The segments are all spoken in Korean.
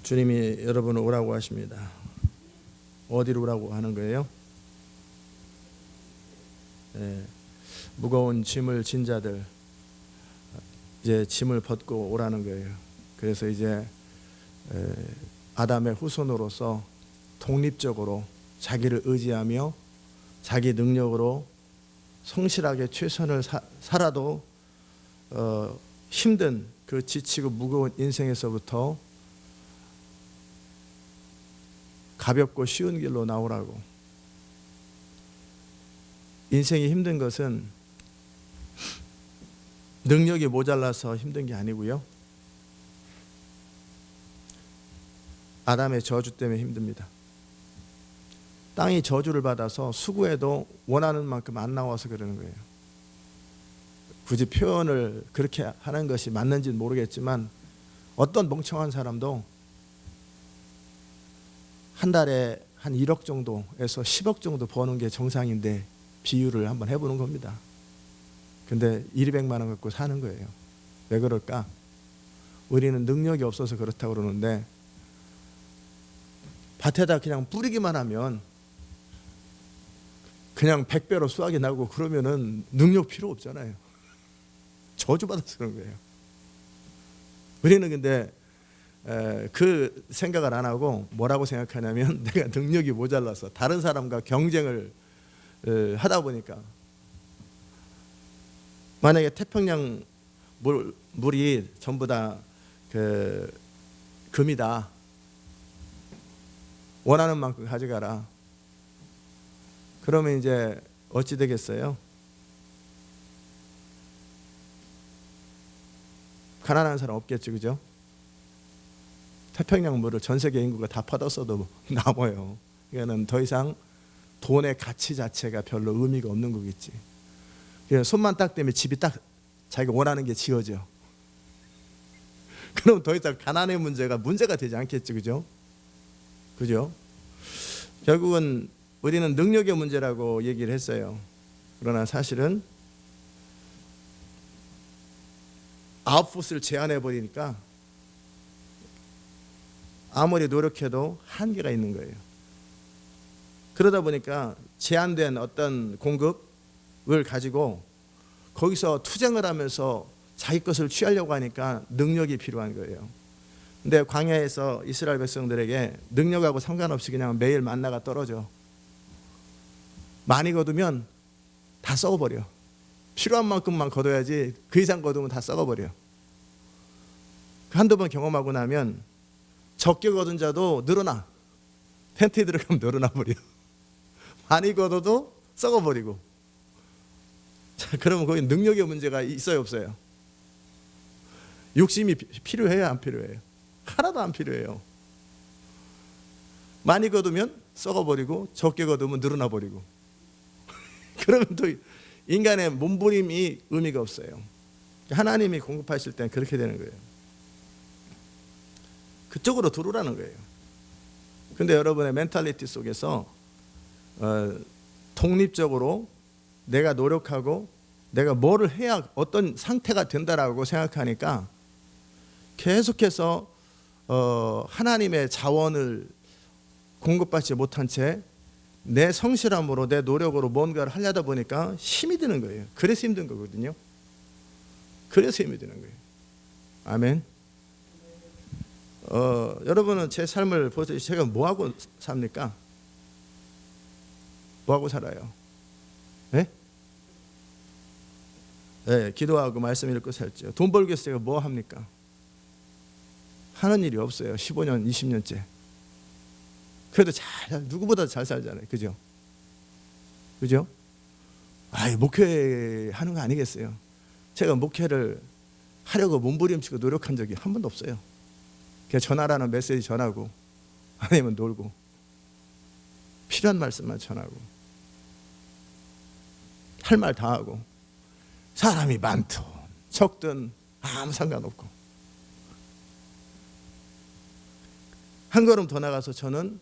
주님이 여러분을 오라고 하십니다. 어디로 오라고 하는 거예요? 무거운 짐을 진 자들, 이제 짐을 벗고 오라는 거예요. 그래서 이제 아담의 후손으로서 독립적으로 자기를 의지하며 자기 능력으로 성실하게 최선을 살아도 힘든 그 지치고 무거운 인생에서부터 가볍고 쉬운 길로 나오라고. 인생이 힘든 것은 능력이 모자라서 힘든 게 아니고요, 아담의 저주 때문에 힘듭니다. 땅이 저주를 받아서 수고해도 원하는 만큼 안 나와서 그러는 거예요. 굳이 표현을 그렇게 하는 것이 맞는지는 모르겠지만 어떤 멍청한 사람도 한 달에 한 1억 정도에서 10억 정도 버는 게 정상인데 비유를 한번 해보는 겁니다. 근데 200만 원 갖고 사는 거예요. 왜 그럴까? 우리는 능력이 없어서 그렇다고 그러는데 밭에다 그냥 뿌리기만 하면 그냥 100배로 수확이 나고 그러면은 능력 필요 없잖아요. 저주받아서 그런 거예요. 우리는 근데 그 생각을 안 하고 뭐라고 생각하냐면 내가 능력이 모자라서 다른 사람과 경쟁을 하다 보니까, 만약에 태평양 물이 전부 다 금이다, 원하는 만큼 가져가라, 그러면 이제 어찌 되겠어요? 가난한 사람 없겠죠, 그죠? 태평양 물을 전 세계 인구가 다 퍼뒀어도 남아요. 이거는 더 이상 돈의 가치 자체가 별로 의미가 없는 거겠지. 손만 딱 대면 집이 딱 자기가 원하는 게 지어져. 그럼 더 이상 가난의 문제가 되지 않겠지, 그죠? 그죠? 결국은 우리는 능력의 문제라고 얘기를 했어요. 그러나 사실은 아웃풋을 제한해 버리니까 아무리 노력해도 한계가 있는 거예요. 그러다 보니까 제한된 어떤 공급을 가지고 거기서 투쟁을 하면서 자기 것을 취하려고 하니까 능력이 필요한 거예요. 근데 광야에서 이스라엘 백성들에게 능력하고 상관없이 그냥 매일 만나가 떨어져. 많이 거두면 다 썩어버려. 필요한 만큼만 거둬야지 그 이상 거두면 다 썩어버려. 한두 번 경험하고 나면 적게 거둔 자도 늘어나. 텐트에 들어가면 늘어나 버려. 많이 거둬도 썩어버리고. 자, 그러면 거기 능력의 문제가 있어요, 없어요? 욕심이 필요해요, 안 필요해요? 하나도 안 필요해요. 많이 거두면 썩어버리고 적게 거두면 늘어나 버리고. 그러면 또 인간의 몸부림이 의미가 없어요. 하나님이 공급하실 때는 그렇게 되는 거예요. 그쪽으로 들어오라는 거예요. 근데 여러분의 멘탈리티 속에서 독립적으로 내가 노력하고 내가 뭐를 해야 어떤 상태가 된다라고 생각하니까 계속해서 하나님의 자원을 공급받지 못한 채 내 성실함으로 내 노력으로 뭔가를 하려다 보니까 힘이 드는 거예요. 그래서 힘든 거거든요. 그래서 힘이 드는 거예요. 아멘. 여러분은 제 삶을 보세요. 제가 뭐하고 삽니까? 뭐하고 살아요? 네? 네, 기도하고 말씀 읽고 살죠. 돈 벌기 위해서 제가 뭐 합니까? 하는 일이 없어요. 15년, 20년째. 그래도 누구보다 잘 살잖아요. 그죠? 그죠? 목회하는 거 아니겠어요? 제가 목회를 하려고 몸부림치고 노력한 적이 한 번도 없어요. 그냥 전하라는 메시지 전하고 아니면 놀고 필요한 말씀만 전하고 할 말 다 하고 사람이 많든 적든 아무 상관없고 한 걸음 더 나가서 저는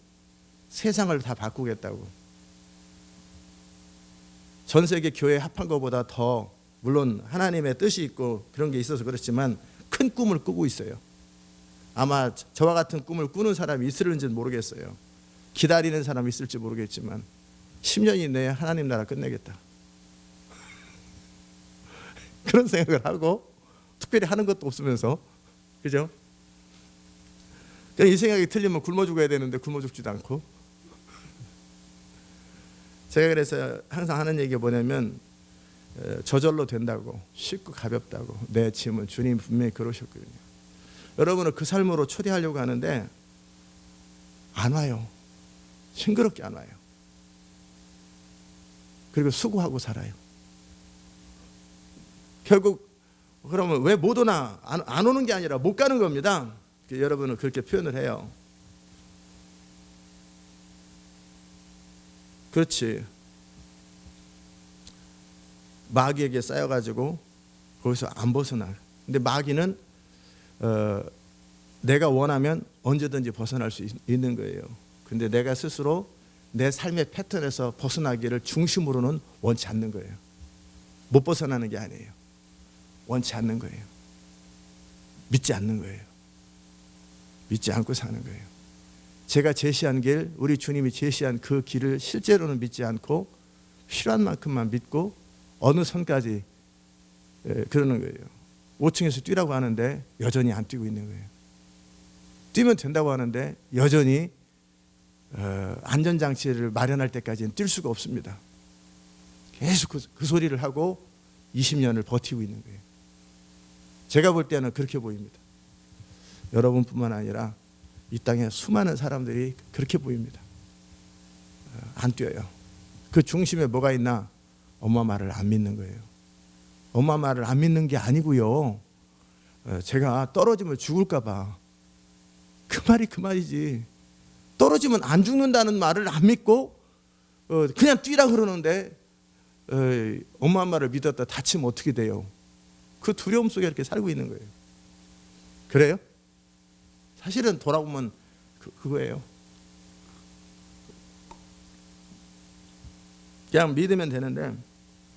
세상을 다 바꾸겠다고, 전 세계 교회 합한 것보다 더 물론 하나님의 뜻이 있고 그런 게 있어서 그렇지만 큰 꿈을 꾸고 있어요. 아마 저와 같은 꿈을 꾸는 사람이 있을는지는 모르겠어요. 기다리는 사람이 있을지 모르겠지만 10년 이내에 하나님 나라 끝내겠다. 그런 생각을 하고 특별히 하는 것도 없으면서, 그죠? 이 생각이 틀리면 굶어 죽어야 되는데 굶어 죽지도 않고. 제가 그래서 항상 하는 얘기가 뭐냐면 저절로 된다고, 쉽고 가볍다고, 내 짐은 주님 분명히 그러셨거든요. 여러분을 그 삶으로 초대하려고 하는데 안 와요. 싱그럽게 안 와요. 그리고 수고하고 살아요. 결국 그러면 왜 못 오나? 안 오는 게 아니라 못 가는 겁니다. 여러분은 그렇게 표현을 해요. 그렇지. 마귀에게 쌓여가지고 거기서 안 벗어나. 근데 마귀는 내가 원하면 언제든지 벗어날 수 있는 거예요. 근데 내가 스스로 내 삶의 패턴에서 벗어나기를 중심으로는 원치 않는 거예요. 못 벗어나는 게 아니에요. 원치 않는 거예요. 믿지 않는 거예요. 믿지 않고 사는 거예요. 제가 제시한 길, 우리 주님이 제시한 그 길을 실제로는 믿지 않고 필요한 만큼만 믿고 어느 선까지 그러는 거예요. 5층에서 뛰라고 하는데 여전히 안 뛰고 있는 거예요. 뛰면 된다고 하는데 여전히 안전장치를 마련할 때까지는 뛸 수가 없습니다. 계속 그 소리를 하고 20년을 버티고 있는 거예요. 제가 볼 때는 그렇게 보입니다. 여러분뿐만 아니라 이 땅에 수많은 사람들이 그렇게 보입니다. 안 뛰어요. 그 중심에 뭐가 있나? 엄마 말을 안 믿는 거예요. 엄마 말을 안 믿는 게 아니고요. 제가 떨어지면 죽을까 봐. 그 말이 그 말이지. 떨어지면 안 죽는다는 말을 안 믿고 그냥 뛰라 그러는데 엄마 말을 믿었다 다치면 어떻게 돼요? 그 두려움 속에 이렇게 살고 있는 거예요. 그래요? 사실은 돌아보면 그거예요. 그냥 믿으면 되는데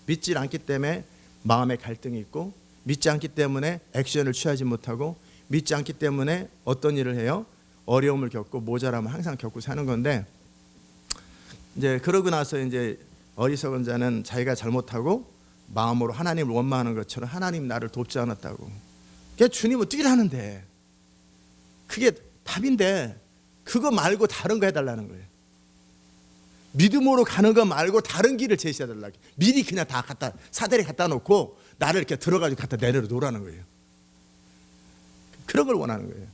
믿지 않기 때문에 마음에 갈등이 있고, 믿지 않기 때문에 액션을 취하지 못하고, 믿지 않기 때문에 어떤 일을 해요? 어려움을 겪고 모자람을 항상 겪고 사는 건데, 이제 그러고 나서 이제 어리석은 자는 자기가 잘못하고 마음으로 하나님을 원망하는 것처럼 하나님 나를 돕지 않았다고. 그게 주님은 뛰라는데 그게 답인데 그거 말고 다른 거 해달라는 거예요. 믿음으로 가는 거 말고 다른 길을 제시해달라고. 미리 그냥 다 갖다 사다리 갖다 놓고 나를 이렇게 들어가지고 갖다 내려 놓으라는 거예요. 그런 걸 원하는 거예요.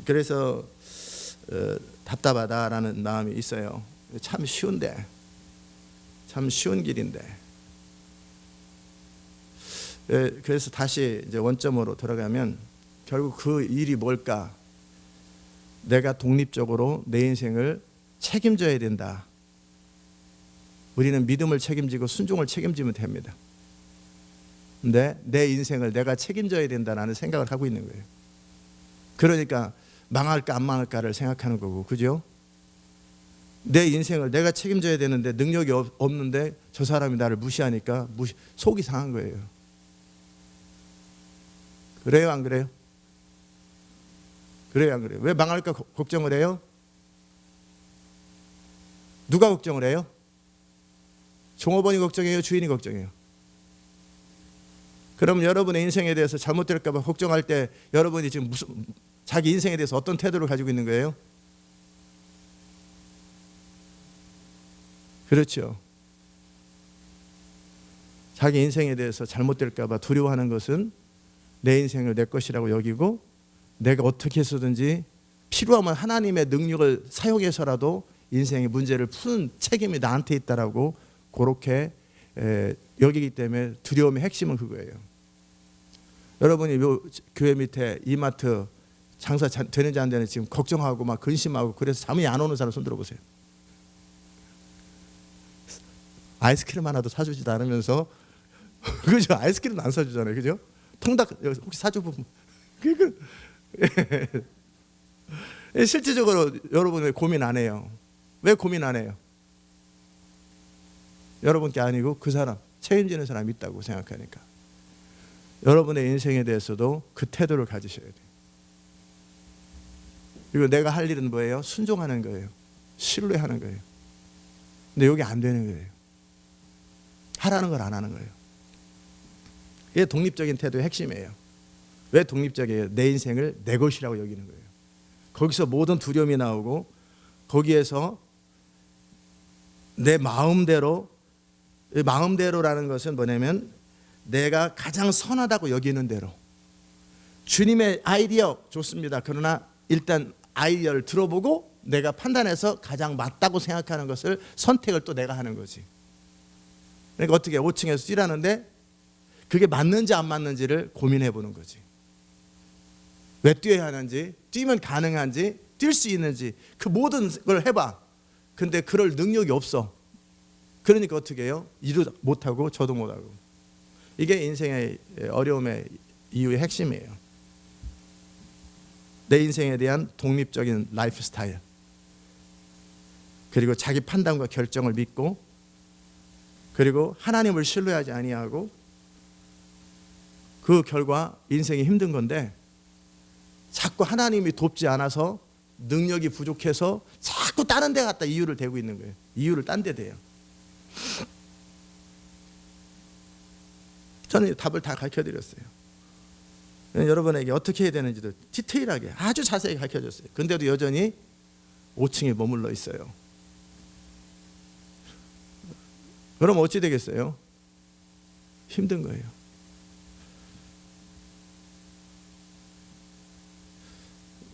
그래서 답답하다라는 마음이 있어요. 참 쉬운데, 참 쉬운 길인데. 그래서 다시 이제 원점으로 돌아가면 결국 그 일이 뭘까? 내가 독립적으로 내 인생을 책임져야 된다. 우리는 믿음을 책임지고 순종을 책임지면 됩니다. 근데 내 인생을 내가 책임져야 된다는 생각을 하고 있는 거예요. 그러니까 망할까 안 망할까를 생각하는 거고, 그죠? 내 인생을 내가 책임져야 되는데 능력이 없는데 저 사람이 나를 무시하니까 속이 상한 거예요. 그래요, 안 그래요? 그래요, 안 그래요? 왜 망할까 걱정을 해요? 누가 걱정을 해요? 종업원이 걱정해요? 주인이 걱정해요? 그럼 여러분의 인생에 대해서 잘못될까 봐 걱정할 때 여러분이 지금 자기 인생에 대해서 어떤 태도를 가지고 있는 거예요? 그렇죠. 자기 인생에 대해서 잘못될까 봐 두려워하는 것은 내 인생을 내 것이라고 여기고, 내가 어떻게 해서든지 필요하면 하나님의 능력을 사용해서라도 인생의 문제를 푸는 책임이 나한테 있다라고 그렇게 여기기 때문에 두려움의 핵심은 그거예요. 여러분이 교회 밑에 이마트 장사 되는지 안 되는지 지금 걱정하고 막 근심하고 그래서 잠이 안 오는 사람 손 들어보세요. 아이스크림 하나도 사주지도 않으면서 그죠? 아이스크림 안 사주잖아요, 그죠? 통닭 혹시 사주면 실질적으로 여러분 왜 고민 안 해요? 왜 고민 안 해요? 여러분께 아니고 그 사람 책임지는 사람이 있다고 생각하니까. 여러분의 인생에 대해서도 그 태도를 가지셔야 돼요. 그리고 내가 할 일은 뭐예요? 순종하는 거예요. 신뢰하는 거예요. 근데 여기 안 되는 거예요. 하라는 걸 안 하는 거예요. 이게 독립적인 태도의 핵심이에요. 왜 독립적이에요? 내 인생을 내 것이라고 여기는 거예요. 거기서 모든 두려움이 나오고 거기에서 내 마음대로라는 것은 뭐냐면 내가 가장 선하다고 여기는 대로. 주님의 아이디어 좋습니다. 그러나 일단 아이디어를 들어보고 내가 판단해서 가장 맞다고 생각하는 것을 선택을 또 내가 하는 거지. 그러니까 어떻게 5층에서 뛰라는데 그게 맞는지 안 맞는지를 고민해 보는 거지. 왜 뛰어야 하는지, 뛰면 가능한지, 뛸 수 있는지 그 모든 걸 해봐. 근데 그럴 능력이 없어. 그러니까 어떻게 해요? 일도 못하고 저도 못하고. 이게 인생의 어려움의 이유의 핵심이에요. 내 인생에 대한 독립적인 라이프 스타일, 그리고 자기 판단과 결정을 믿고, 그리고 하나님을 신뢰하지 아니하고, 그 결과 인생이 힘든 건데 자꾸 하나님이 돕지 않아서 능력이 부족해서 자꾸 다른 데 갖다 이유를 대고 있는 거예요. 이유를 딴 데 대요. 저는 답을 다 가르쳐드렸어요. 여러분에게 어떻게 해야 되는지도 디테일하게 아주 자세히 가르쳐줬어요. 근데도 여전히 5층에 머물러 있어요. 그럼 어찌 되겠어요? 힘든 거예요.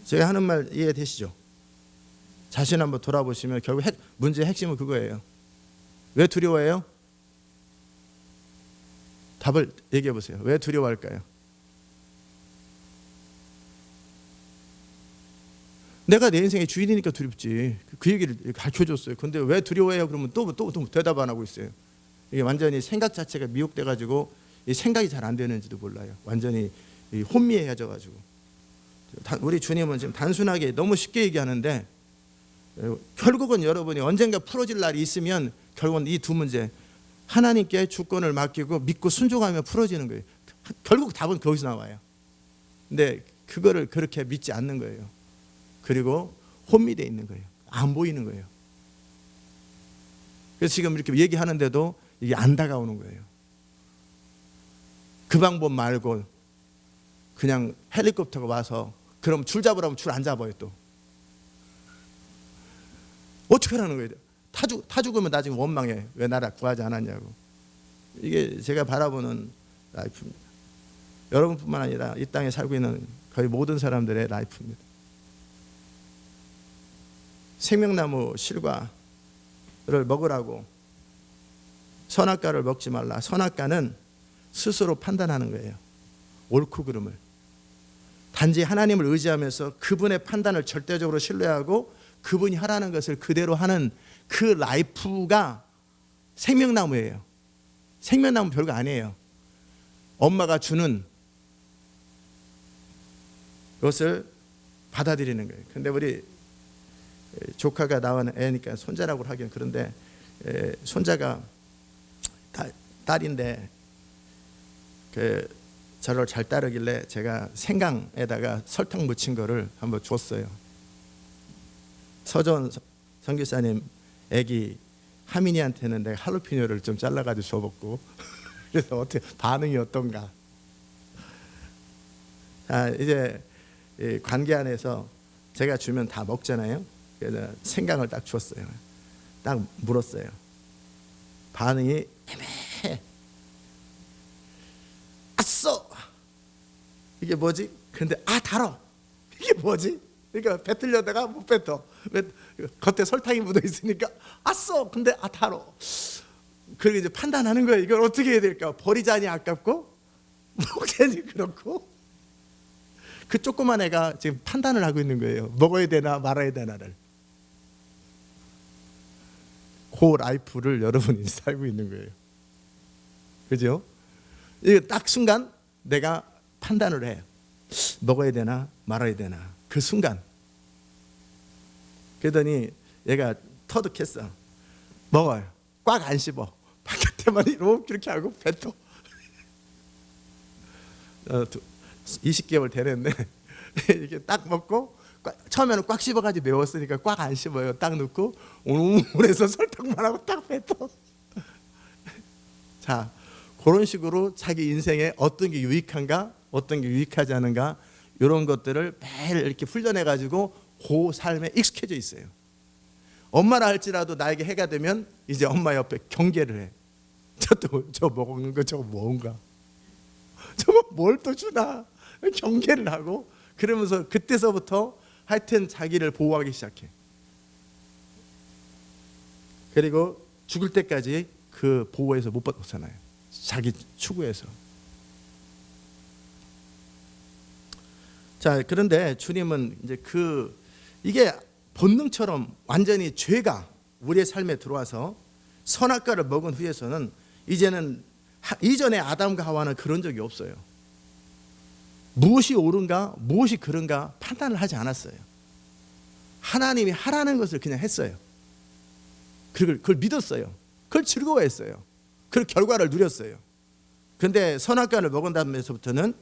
제가 하는 말 이해되시죠? 자신 한번 돌아보시면 결국 문제의 핵심은 그거예요. 왜 두려워해요? 답을 얘기해 보세요. 왜 두려워할까요? 내가 내 인생의 주인이니까 두렵지. 그 얘기를 가르쳐줬어요. 근데 왜 두려워해요? 그러면 또 대답 안 하고 있어요. 이게 완전히 생각 자체가 미혹돼가지고 생각이 잘 안 되는지도 몰라요. 완전히 혼미해져가지고. 우리 주님은 지금 단순하게 너무 쉽게 얘기하는데 결국은 여러분이 언젠가 풀어질 날이 있으면 결국은 이 두 문제, 하나님께 주권을 맡기고 믿고 순종하면 풀어지는 거예요. 결국 답은 거기서 나와요. 근데 그거를 그렇게 믿지 않는 거예요. 그리고 혼미되어 있는 거예요. 안 보이는 거예요. 그래서 지금 이렇게 얘기하는데도 이게 안 다가오는 거예요. 그 방법 말고 그냥 헬리콥터가 와서 그럼 줄 잡으라면 줄 안 잡아요. 또 어떻게 하라는 거예요? 타 죽으면 나중에 원망해. 왜 나라 구하지 않았냐고. 이게 제가 바라보는 라이프입니다. 여러분뿐만 아니라 이 땅에 살고 있는 거의 모든 사람들의 라이프입니다. 생명나무 실과를 먹으라고 선악과를 먹지 말라. 선악과는 스스로 판단하는 거예요. 옳고 그름을. 단지 하나님을 의지하면서 그분의 판단을 절대적으로 신뢰하고 그분이 하라는 것을 그대로 하는 그 라이프가 생명나무예요. 생명나무 별거 아니에요. 엄마가 주는 것을 받아들이는 거예요. 근데 우리 조카가 낳은 애니까 손자라고 하긴 그런데 손자가 딸인데 저를 잘 따르길래 제가 생강에다가 설탕 묻힌 거를 한번 줬어요. 서전 선교사님 애기 하민이한테는 내가 할로피뇨를 좀 잘라가지고 줘봤고 그래서 어떻게 반응이 어떤가. 자, 이제 관계 안에서 제가 주면 다 먹잖아요. 그래서 생강을 딱 줬어요. 딱 물었어요. 반응이 애매해. 아싸! 이게 뭐지? 근데 달어. 이게 뭐지? 그러니까 뱉으려다가 못 뱉어. 겉에 설탕이 묻어 있으니까 아싸! 근데 달어. 그리고 이제 판단하는 거예요. 이걸 어떻게 해야 될까? 버리자니 아깝고 먹자니 그렇고. 그 조그만 애가 지금 판단을 하고 있는 거예요. 먹어야 되나 말아야 되나를. 그 라이프를 여러분이 살고 있는 거예요. 그죠? 이게 딱 순간 내가 판단을 해. 먹어야 되나 말아야 되나. 그 순간. 그러더니 얘가 터득했어. 먹어요. 꽉 안 씹어. 바깥에만 이렇게 하고 뱉어. 20개월 되는데 이렇게 딱 먹고 처음에는 꽉 씹어가지고 매웠으니까 꽉 안 씹어요. 딱 넣고 우물에서 설탕만 하고 딱 뱉어. 자, 그런 식으로 자기 인생에 어떤 게 유익한가, 어떤 게 유익하지 않은가 이런 것들을 매일 이렇게 훈련해가지고 그 삶에 익숙해져 있어요. 엄마라 할지라도 나에게 해가 되면 이제 엄마 옆에 경계를 해. 저 먹는 거 저거 뭔가, 저거 뭘 또 주나, 경계를 하고 그러면서 그때서부터 하여튼 자기를 보호하기 시작해. 그리고 죽을 때까지 그 보호에서 못 벗어나요. 자기 추구에서. 자, 그런데 주님은 이제 이게 본능처럼 완전히 죄가 우리의 삶에 들어와서 선악과를 먹은 후에서는 이제는 이전에 아담과 하와는 그런 적이 없어요. 무엇이 옳은가 무엇이 그른가 판단을 하지 않았어요. 하나님이 하라는 것을 그냥 했어요. 그걸 믿었어요. 그걸 즐거워했어요. 그 결과를 누렸어요. 그런데 선악과를 먹은 다음에서부터는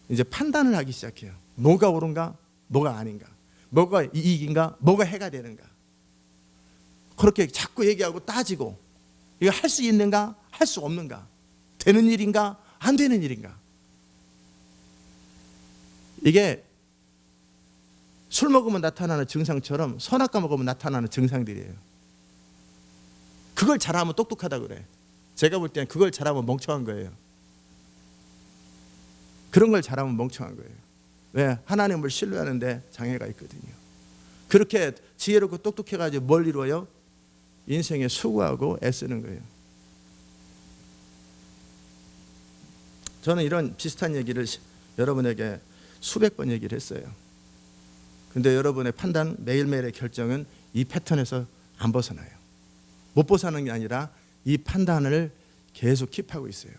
이제 판단을 하기 시작해요. 뭐가 옳은가 뭐가 아닌가, 뭐가 이익인가 뭐가 해가 되는가. 그렇게 자꾸 얘기하고 따지고 이거 할 수 있는가 할 수 없는가, 되는 일인가 안 되는 일인가. 이게 술 먹으면 나타나는 증상처럼 선악과 먹으면 나타나는 증상들이에요. 그걸 잘하면 똑똑하다고 그래. 제가 볼 때는 그걸 잘하면 멍청한 거예요. 그런 걸 잘하면 멍청한 거예요. 왜? 하나님을 신뢰하는데 장애가 있거든요. 그렇게 지혜롭고 똑똑해가지고 뭘 이루어요? 인생에 수고하고 애쓰는 거예요. 저는 이런 비슷한 얘기를 여러분에게 수백 번 얘기를 했어요. 근데 여러분의 판단, 매일매일의 결정은 이 패턴에서 안 벗어나요. 못 벗어나는 게 아니라 이 판단을 계속 킵하고 있어요.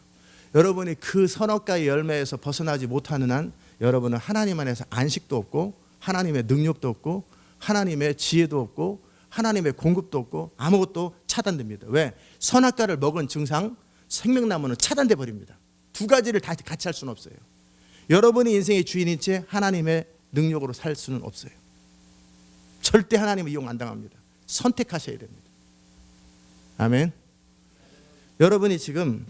여러분이 그 선악과의 열매에서 벗어나지 못하는 한 여러분은 하나님 안에서 안식도 없고 하나님의 능력도 없고 하나님의 지혜도 없고 하나님의 공급도 없고 아무것도 차단됩니다. 왜? 선악과를 먹은 증상, 생명나무는 차단돼 버립니다. 두 가지를 다 같이 할 수는 없어요. 여러분이 인생의 주인인 채 하나님의 능력으로 살 수는 없어요. 절대 하나님을 이용 안 당합니다. 선택하셔야 됩니다. 아멘. 여러분이 지금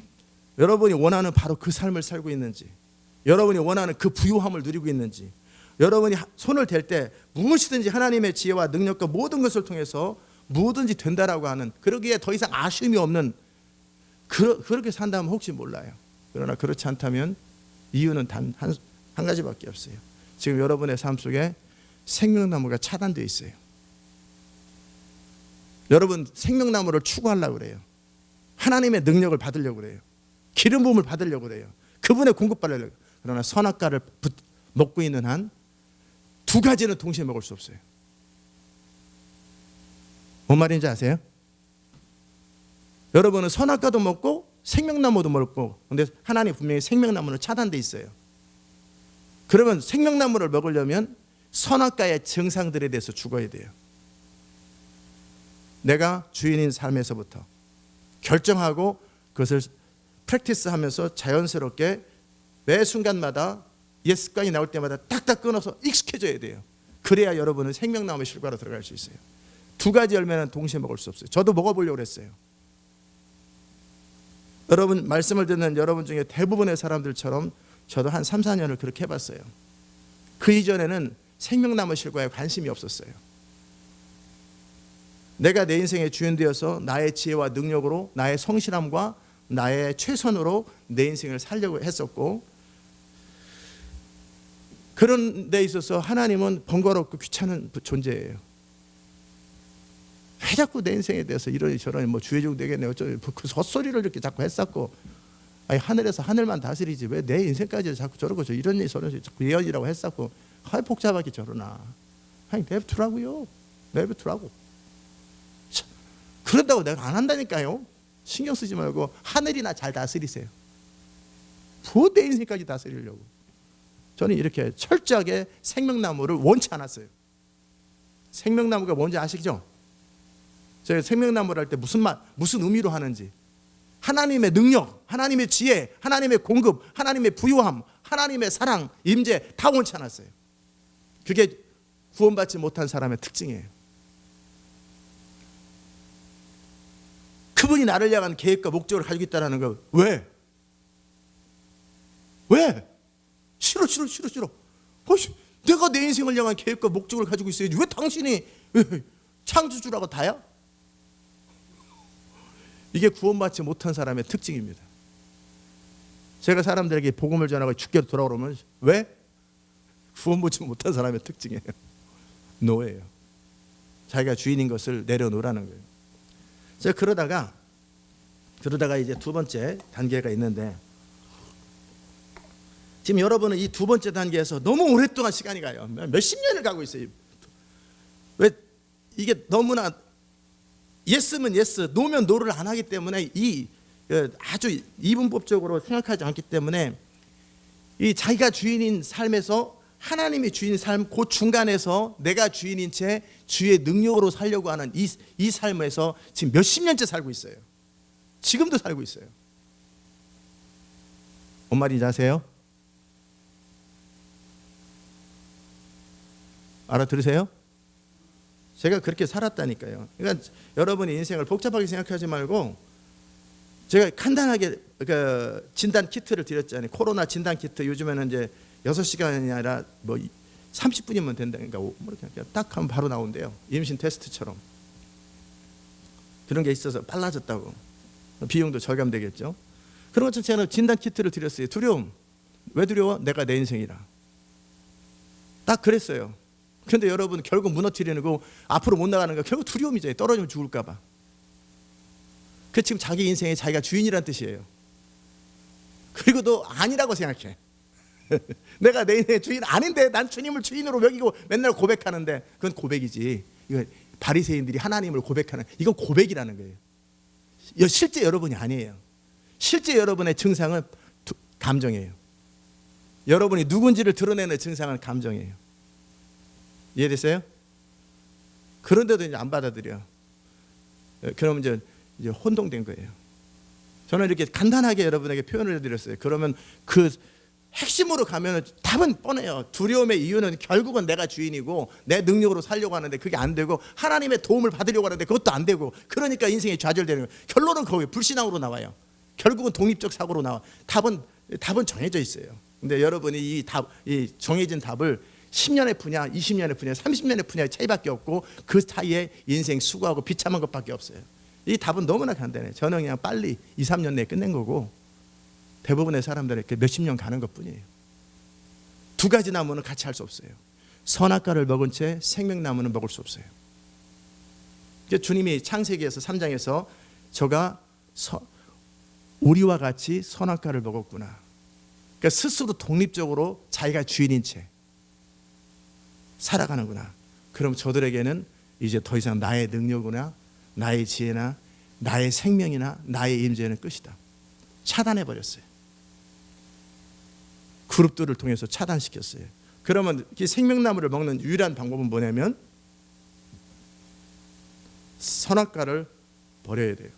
여러분이 원하는 바로 그 삶을 살고 있는지, 여러분이 원하는 그 부유함을 누리고 있는지, 여러분이 손을 댈 때 무엇이든지 하나님의 지혜와 능력과 모든 것을 통해서 무엇든지 된다라고 하는, 그러기에 더 이상 아쉬움이 없는 그렇게 산다면 혹시 몰라요. 그러나 그렇지 않다면 이유는 단 한 가지밖에 없어요. 지금 여러분의 삶 속에 생명나무가 차단되어 있어요. 여러분 생명나무를 추구하려고 그래요. 하나님의 능력을 받으려고 그래요. 기름 부음을 받으려고 그래요. 그분의 공급받으려고. 그러나 선악과를 먹고 있는 한 두 가지는 동시에 먹을 수 없어요. 뭔 말인지 아세요? 여러분은 선악과도 먹고 생명나무도 먹고, 근데 하나님 분명히 생명나무는 차단돼 있어요. 그러면 생명나무를 먹으려면 선악과의 증상들에 대해서 죽어야 돼요. 내가 주인인 삶에서부터 결정하고 그것을 프랙티스하면서 자연스럽게 매 순간마다 옛 습관이 나올 때마다 딱딱 끊어서 익숙해져야 돼요. 그래야 여러분은 생명나무의 실과로 들어갈 수 있어요. 두 가지 열매는 동시에 먹을 수 없어요. 저도 먹어보려고 했어요. 여러분 말씀을 듣는 여러분 중에 대부분의 사람들처럼 저도 한 3, 4년을 그렇게 해봤어요. 그 이전에는 생명나무 실과에 관심이 없었어요. 내가 내 인생의 주인 되어서 나의 지혜와 능력으로 나의 성실함과 나의 최선으로 내 인생을 살려고 했었고, 그런 데 있어서 하나님은 번거롭고 귀찮은 존재예요. 왜 자꾸 내 인생에 대해서 이러니 저러니 뭐 주의종 되겠네 어쩌고 그 헛소리를 이렇게 자꾸 했었고, 아니 하늘에서 하늘만 다스리지 왜 내 인생까지 자꾸 저러고 저 이런 일 저런 일 자꾸 예언이라고 했었고, 아이 복잡하게 저러나, 아니 내버두라고요. 내버두라고. 그런다고 내가 안 한다니까요. 신경 쓰지 말고 하늘이나 잘 다스리세요. 뭐 내 인생까지 다스리려고. 저는 이렇게 철저하게 생명나무를 원치 않았어요. 생명나무가 뭔지 아시죠? 제가 생명나무를 할 때 무슨 의미로 하는지, 하나님의 능력, 하나님의 지혜, 하나님의 공급, 하나님의 부유함, 하나님의 사랑, 임재 다 원치 않았어요. 그게 구원받지 못한 사람의 특징이에요. 그분이 나를 향한 계획과 목적을 가지고 있다는 거. 왜? 싫어. 내가 내 인생을 향한 계획과 목적을 가지고 있어야지. 왜 당신이 창조주라고 다야? 이게 구원받지 못한 사람의 특징입니다. 제가 사람들에게 복음을 전하고 주께로 돌아오면 왜? 구원받지 못한 사람의 특징이에요. 노예예요. 자기가 주인인 것을 내려놓으라는 거예요. 제가 그러다가 이제 두 번째 단계가 있는데, 지금 여러분은 이 두 번째 단계에서 너무 오랫동안 시간이 가요. 몇십 년을 가고 있어요. 왜? 이게 너무나 예스면 예스, 노면 노를 안 하기 때문에 이 아주 이분법적으로 생각하지 않기 때문에 이 자기가 주인인 삶에서 하나님이 주인인 삶, 그 중간에서 내가 주인인 채 주의 능력으로 살려고 하는 이 삶에서 지금 몇십 년째 살고 있어요. 지금도 살고 있어요. 뭔 말인지 아세요? 알아들으세요? 제가 그렇게 살았다니까요. 그러니까 여러분이 인생을 복잡하게 생각하지 말고, 제가 간단하게 그 진단 키트를 드렸잖아요. 코로나 진단 키트. 요즘에는 이제 6시간이 아니라 뭐 30분이면 된다니까 뭐 이렇게 딱 하면 바로 나온대요. 임신 테스트처럼. 그런 게 있어서 빨라졌다고. 비용도 절감되겠죠. 그런 것처럼 제가 진단 키트를 드렸어요. 두려움. 왜 두려워? 내가 내 인생이라. 딱 그랬어요. 그런데 여러분, 결국 무너뜨리는 거, 앞으로 못 나가는 거 결국 두려움이죠. 떨어지면 죽을까 봐. 그 지금 자기 인생에 자기가 주인이란 뜻이에요. 그리고도 아니라고 생각해. 내가 내 인생의 주인 아닌데 난 주님을 주인으로 여기고 맨날 고백하는데, 그건 고백이지. 이거 바리새인들이 하나님을 고백하는, 이건 고백이라는 거예요. 실제 여러분이 아니에요. 실제 여러분의 증상은 감정이에요. 여러분이 누군지를 드러내는 증상은 감정이에요. 이해됐어요? 그런데도 이제 안 받아들여. 그러면 이제 혼동된 거예요. 저는 이렇게 간단하게 여러분에게 표현을 해드렸어요. 그러면 그 핵심으로 가면 답은 뻔해요. 두려움의 이유는 결국은 내가 주인이고 내 능력으로 살려고 하는데 그게 안 되고, 하나님의 도움을 받으려고 하는데 그것도 안 되고, 그러니까 인생이 좌절되는 거예요. 결론은 거기에 불신앙으로 나와요. 결국은 독립적 사고로 나와. 답은 정해져 있어요. 근데 여러분이 이 정해진 답을 10년에 푸냐, 20년에 푸냐, 30년에 푸냐의 차이밖에 없고, 그 사이에 인생 수고하고 비참한 것밖에 없어요. 이 답은 너무나 간단해요. 저는 그냥 빨리 2, 3년 내에 끝낸 거고, 대부분의 사람들은 이렇게 몇십 년 가는 것뿐이에요. 두 가지 나무는 같이 할 수 없어요. 선악과를 먹은 채 생명나무는 먹을 수 없어요. 주님이 창세기에서 3장에서 저가 우리와 같이 선악과를 먹었구나. 그러니까 스스로 독립적으로 자기가 주인인 채 살아가는구나. 그럼 저들에게는 이제 더 이상 나의 능력이나 나의 지혜나 나의 생명이나 나의 임재는 끝이다. 차단해버렸어요. 그룹들을 통해서 차단시켰어요. 그러면 이 생명나무를 먹는 유일한 방법은 뭐냐면 선악과를 버려야 돼요.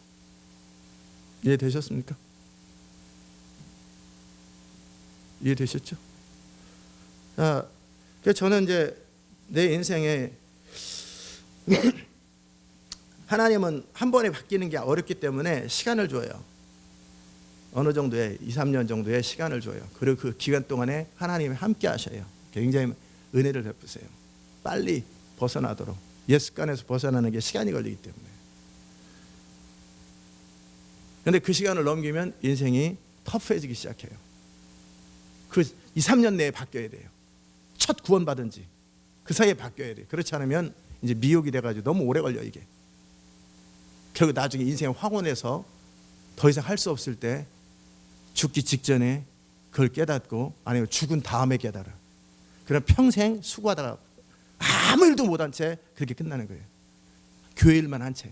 이해되셨습니까? 이해되셨죠? 그래서 저는 이제 내 인생에 하나님은 한 번에 바뀌는 게 어렵기 때문에 시간을 줘요. 어느 정도의 2, 3년 정도의 시간을 줘요. 그리고 그 기간 동안에 하나님이 함께 하셔요. 굉장히 은혜를 베푸세요. 빨리 벗어나도록. 옛 습관에서 벗어나는 게 시간이 걸리기 때문에. 그런데 그 시간을 넘기면 인생이 터프해지기 시작해요. 그 2, 3년 내에 바뀌어야 돼요. 첫 구원받은 지 그 사이에 바뀌어야 돼요. 그렇지 않으면 이제 미혹이 돼가지고 너무 오래 걸려 이게. 결국 나중에 인생 황혼에서 더 이상 할 수 없을 때 죽기 직전에 그걸 깨닫고, 아니면 죽은 다음에 깨달아. 그럼 평생 수고하다가 아무 일도 못한 채 그렇게 끝나는 거예요. 교회 일만 한 채.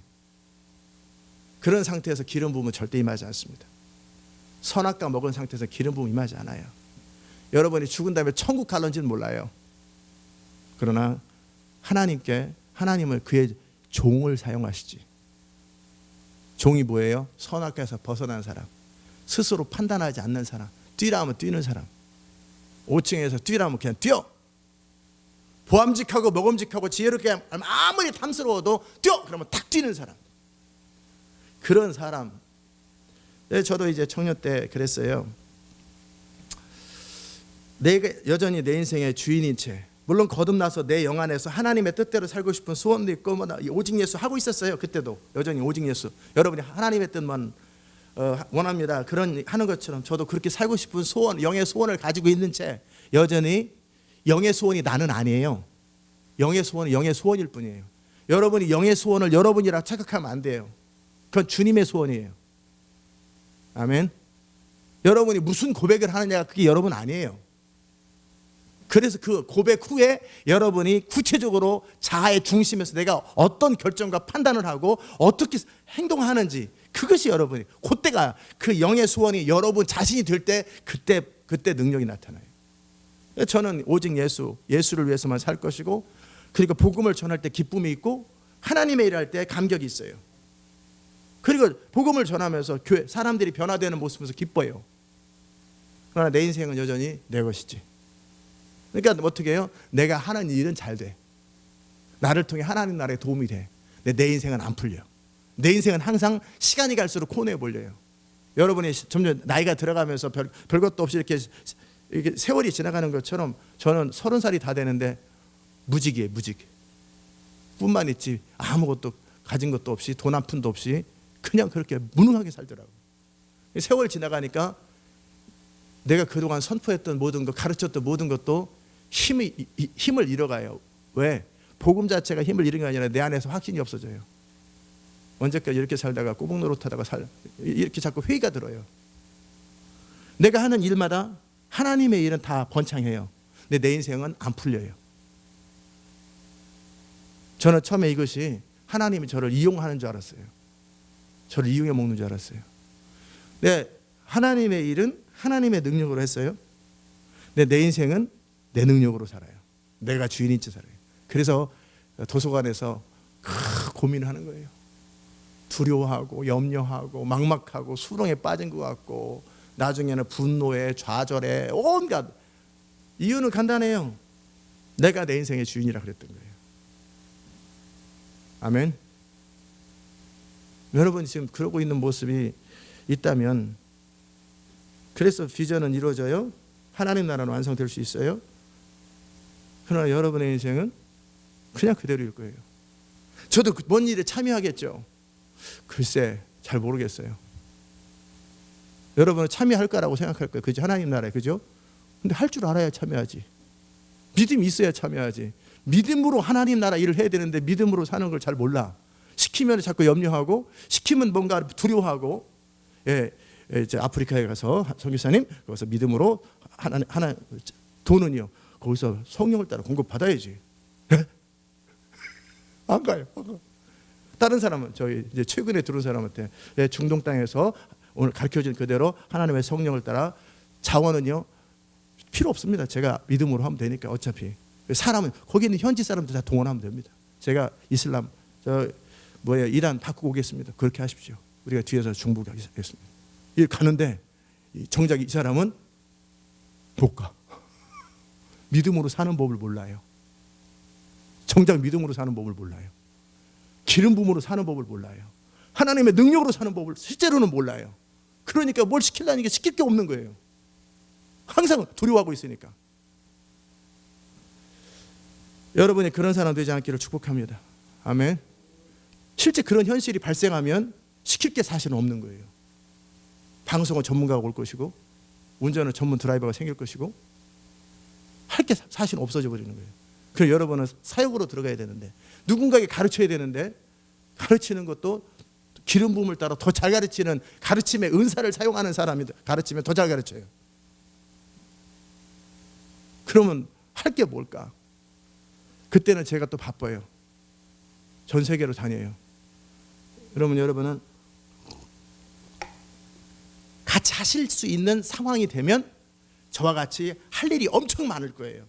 그런 상태에서 기름 부음은 절대 임하지 않습니다. 선악과 먹은 상태에서 기름 부음 임하지 않아요. 여러분이 죽은 다음에 천국 갈런지는 몰라요. 그러나 하나님을 그의 종을 사용하시지. 종이 뭐예요? 선악과에서 벗어난 사람, 스스로 판단하지 않는 사람, 뛰라 하면 뛰는 사람. 5층에서 뛰라면 그냥 뛰어. 보암직하고 먹음직하고 지혜롭게 아무리 탐스러워도 뛰어. 그러면 탁 뛰는 사람. 그런 사람. 네, 저도 이제 청년 때 그랬어요. 내가 여전히 내 인생의 주인인 채, 물론 거듭나서 내 영 안에서 하나님의 뜻대로 살고 싶은 소원도 있고 오직 예수 하고 있었어요. 그때도 여전히 오직 예수. 여러분이 하나님의 뜻만 원합니다. 그런 하는 것처럼 저도 그렇게 살고 싶은 소원, 영의 소원을 가지고 있는 채 여전히 영의 소원이 나는 아니에요. 영의 소원은 영의 소원일 뿐이에요. 여러분이 영의 소원을 여러분이라 착각하면 안 돼요. 그건 주님의 소원이에요. 아멘. 여러분이 무슨 고백을 하느냐가 그게 여러분 아니에요. 그래서 그 고백 후에 여러분이 구체적으로 자아의 중심에서 내가 어떤 결정과 판단을 하고 어떻게 행동하는지, 그것이 여러분이, 그때가 그 영의 소원이 여러분 자신이 될 때 그때 능력이 나타나요. 저는 오직 예수를 위해서만 살 것이고, 그리고 복음을 전할 때 기쁨이 있고 하나님의 일을 할 때 감격이 있어요. 그리고 복음을 전하면서 교회 사람들이 변화되는 모습에서 기뻐요. 그러나 내 인생은 여전히 내 것이지. 그러니까 어떻게 해요? 내가 하는 일은 잘 돼. 나를 통해 하나님 나라에 도움이 돼. 근데 내 인생은 안 풀려. 내 인생은 항상 시간이 갈수록 코너에 몰려요. 여러분이 점점 나이가 들어가면서 별것도 없이 이렇게 세월이 지나가는 것처럼 저는 30살이 다 되는데 무직이에요. 무직. 뿐만 있지 아무것도 가진 것도 없이 돈 한 푼도 없이 그냥 그렇게 무능하게 살더라고요. 세월 지나가니까 내가 그동안 선포했던 모든 것, 가르쳤던 모든 것도 힘을 잃어가요. 왜? 복음 자체가 힘을 잃은 게 아니라 내 안에서 확신이 없어져요. 언제까지 이렇게 살다가 꼬북 노릇하다가 이렇게 자꾸 회의가 들어요. 내가 하는 일마다 하나님의 일은 다 번창해요. 근데 내 인생은 안 풀려요. 저는 처음에 이것이 하나님이 저를 이용하는 줄 알았어요. 저를 이용해 먹는 줄 알았어요. 네, 하나님의 일은 하나님의 능력으로 했어요. 근데 내 인생은 내 능력으로 살아요. 내가 주인인 채 살아요. 그래서 도서관에서 고민을 하는 거예요. 두려워하고 염려하고 막막하고 수렁에 빠진 것 같고 나중에는 분노에 좌절에 온갖. 이유는 간단해요. 내가 내 인생의 주인이라 그랬던 거예요. 아멘. 여러분이 지금 그러고 있는 모습이 있다면, 그래서 비전은 이루어져요. 하나님 나라는 완성될 수 있어요. 그러나 여러분의 인생은 그냥 그대로일 거예요. 저도 뭔 일에 참여하겠죠. 글쎄 잘 모르겠어요. 여러분은 참여할 거라고 생각할 거예요. 그죠? 하나님 나라에. 그죠? 근데 할 줄 알아야 참여하지. 믿음이 있어야 참여하지. 믿음으로 하나님 나라 일을 해야 되는데 믿음으로 사는 걸 잘 몰라. 시키면 자꾸 염려하고, 시키면 뭔가 두려워하고. 이제 아프리카에 가서 선교사님 거기서 믿음으로 하나 돈은요 거기서 성령을 따라 공급 받아야지. 안 가요. 다른 사람은 저희 이제 최근에 들어온 사람한테 중동 땅에서 오늘 가르쳐준 그대로 하나님의 성령을 따라 자원은요 필요 없습니다. 제가 믿음으로 하면 되니까. 어차피 사람은 거기 있는 현지 사람들 다 동원하면 됩니다. 제가 이슬람 이란 바꾸고 오겠습니다. 그렇게 하십시오. 우리가 뒤에서 중보하겠습니다. 이 가는데 정작 이 사람은 못 가. 믿음으로 사는 법을 몰라요. 정작 믿음으로 사는 법을 몰라요. 기름 부음으로 사는 법을 몰라요. 하나님의 능력으로 사는 법을 실제로는 몰라요. 그러니까 뭘 시키려는 게 시킬 게 없는 거예요. 항상 두려워하고 있으니까. 여러분이 그런 사람 되지 않기를 축복합니다. 아멘. 실제 그런 현실이 발생하면 시킬 게 사실은 없는 거예요. 방송은 전문가가 올 것이고 운전은 전문 드라이버가 생길 것이고 할 게 사실은 없어져 버리는 거예요. 그래서 여러분은 사역으로 들어가야 되는데, 누군가에게 가르쳐야 되는데, 가르치는 것도 기름 부음을 따라 더 잘 가르치는 가르침의 은사를 사용하는 사람이 가르치면 더 잘 가르쳐요. 그러면 할 게 뭘까? 그때는 제가 또 바빠요. 전 세계로 다녀요. 그러면 여러분은 같이 하실 수 있는 상황이 되면 저와 같이 할 일이 엄청 많을 거예요.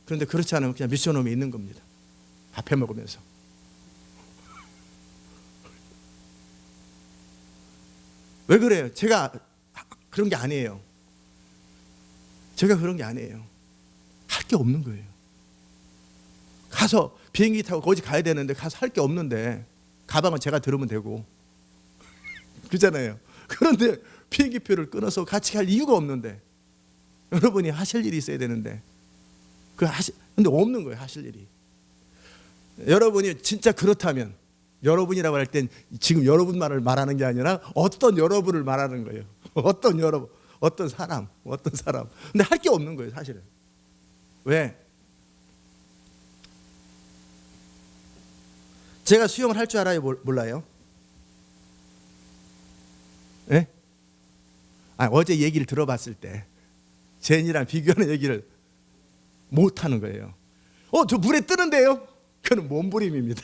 그런데 그렇지 않으면 그냥 미션홈에 있는 겁니다. 밥 해 먹으면서. 왜 그래요? 제가 그런 게 아니에요. 제가 그런 게 아니에요. 할 게 없는 거예요. 가서 비행기 타고 거기 가야 되는데 가서 할 게 없는데 가방은 제가 들으면 되고 그렇잖아요. 그런데 비행기표를 끊어서 같이 갈 이유가 없는데 여러분이 하실 일이 있어야 되는데 근데 없는 거예요. 하실 일이. 여러분이 진짜 그렇다면 여러분이라고 할 땐 지금 여러분만을 말하는 게 아니라 어떤 여러분을 말하는 거예요. 어떤 여러분, 어떤 사람. 근데 할 게 없는 거예요, 사실은. 왜? 제가 수영을 할 줄 알아요, 몰라요? 예? 어제 얘기를 들어봤을 때 제인이랑 비교하는 얘기를 못 하는 거예요. 저 물에 뜨는데요? 그건 몸부림입니다.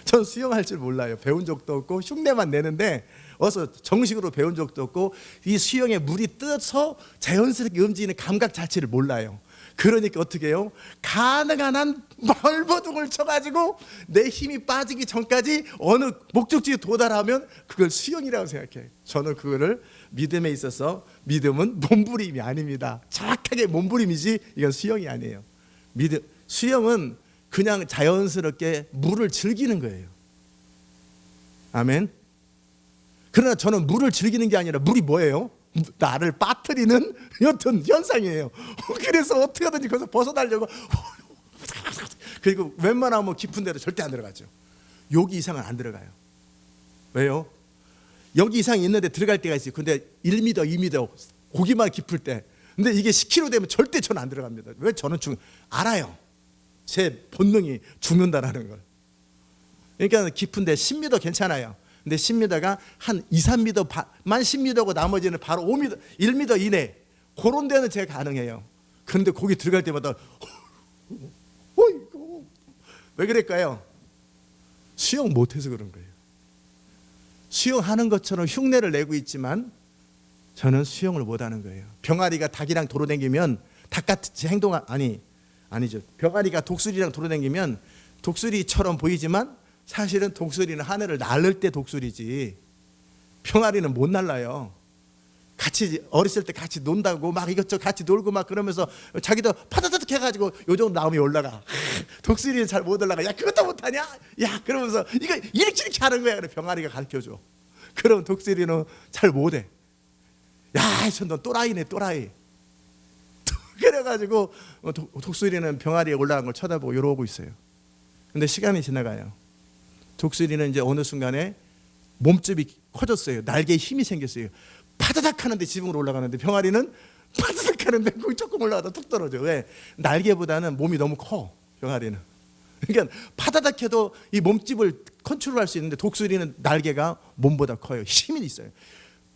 전 수영할 줄 몰라요. 배운 적도 없고 흉내만 내는데 어서 정식으로 배운 적도 없고 이 수영에 물이 떠서 자연스럽게 움직이는 감각 자체를 몰라요. 그러니까 어떻게 해요? 가능한 한 발버둥을 쳐가지고 내 힘이 빠지기 전까지 어느 목적지에 도달하면 그걸 수영이라고 생각해요. 저는 그거를 믿음에 있어서 믿음은 몸부림이 아닙니다. 정확하게 몸부림이지 이건 수영이 아니에요. 수영은 그냥 자연스럽게 물을 즐기는 거예요. 아멘. 그러나 저는 물을 즐기는 게 아니라 물이 뭐예요? 나를 빠뜨리는 어떤 현상이에요. 그래서 어떻게든지 거기서 벗어나려고 그리고 웬만하면 깊은 데로 절대 안 들어가죠. 여기 이상은 안 들어가요. 왜요? 여기 이상이 있는데 들어갈 때가 있어요. 근데 1m, 2m 고기만 깊을 때. 근데 이게 10km 되면 절대 저는 안 들어갑니다. 왜? 저는 알아요. 제 본능이 죽는다라는 걸. 그러니까 깊은데 10m 괜찮아요. 근데 10m가 한 2, 3m만 10m고 나머지는 바로 5m, 1m 이내 그런 데는 제가 가능해요. 그런데 거기 들어갈 때마다 왜 그럴까요? 수영 못해서 그런 거예요. 수영하는 것처럼 흉내를 내고 있지만 저는 수영을 못하는 거예요. 병아리가 닭이랑 돌아다니면 닭같이 아니죠. 병아리가 독수리랑 돌아다니면 독수리처럼 보이지만 사실은 독수리는 하늘을 날릴 때 독수리지 병아리는 못 날라요. 같이 어렸을 때 같이 논다고 막 이것저것 같이 놀고 막 그러면서 자기도 파다닥 해가지고 요 정도 나오면 올라가. 독수리는 잘 못 올라가. 야 그것도 못하냐? 야 그러면서 이거 이렇게 하는 거야. 그래 병아리가 가르쳐줘. 그럼 독수리는 잘 못해. 야 너 또라이네 또라이. 그래가지고 독수리는 병아리에 올라간 걸 쳐다보고 이러고 있어요. 근데 시간이 지나가요. 독수리는 이제 어느 순간에 몸집이 커졌어요. 날개에 힘이 생겼어요. 파다닥 하는데 지붕으로 올라가는데 병아리는 파다닥 하는데 거기 조금 올라가다 툭 떨어져. 왜? 날개보다는 몸이 너무 커 병아리는. 그러니까 파다닥 해도 이 몸집을 컨트롤할 수 있는데 독수리는 날개가 몸보다 커요. 힘이 있어요.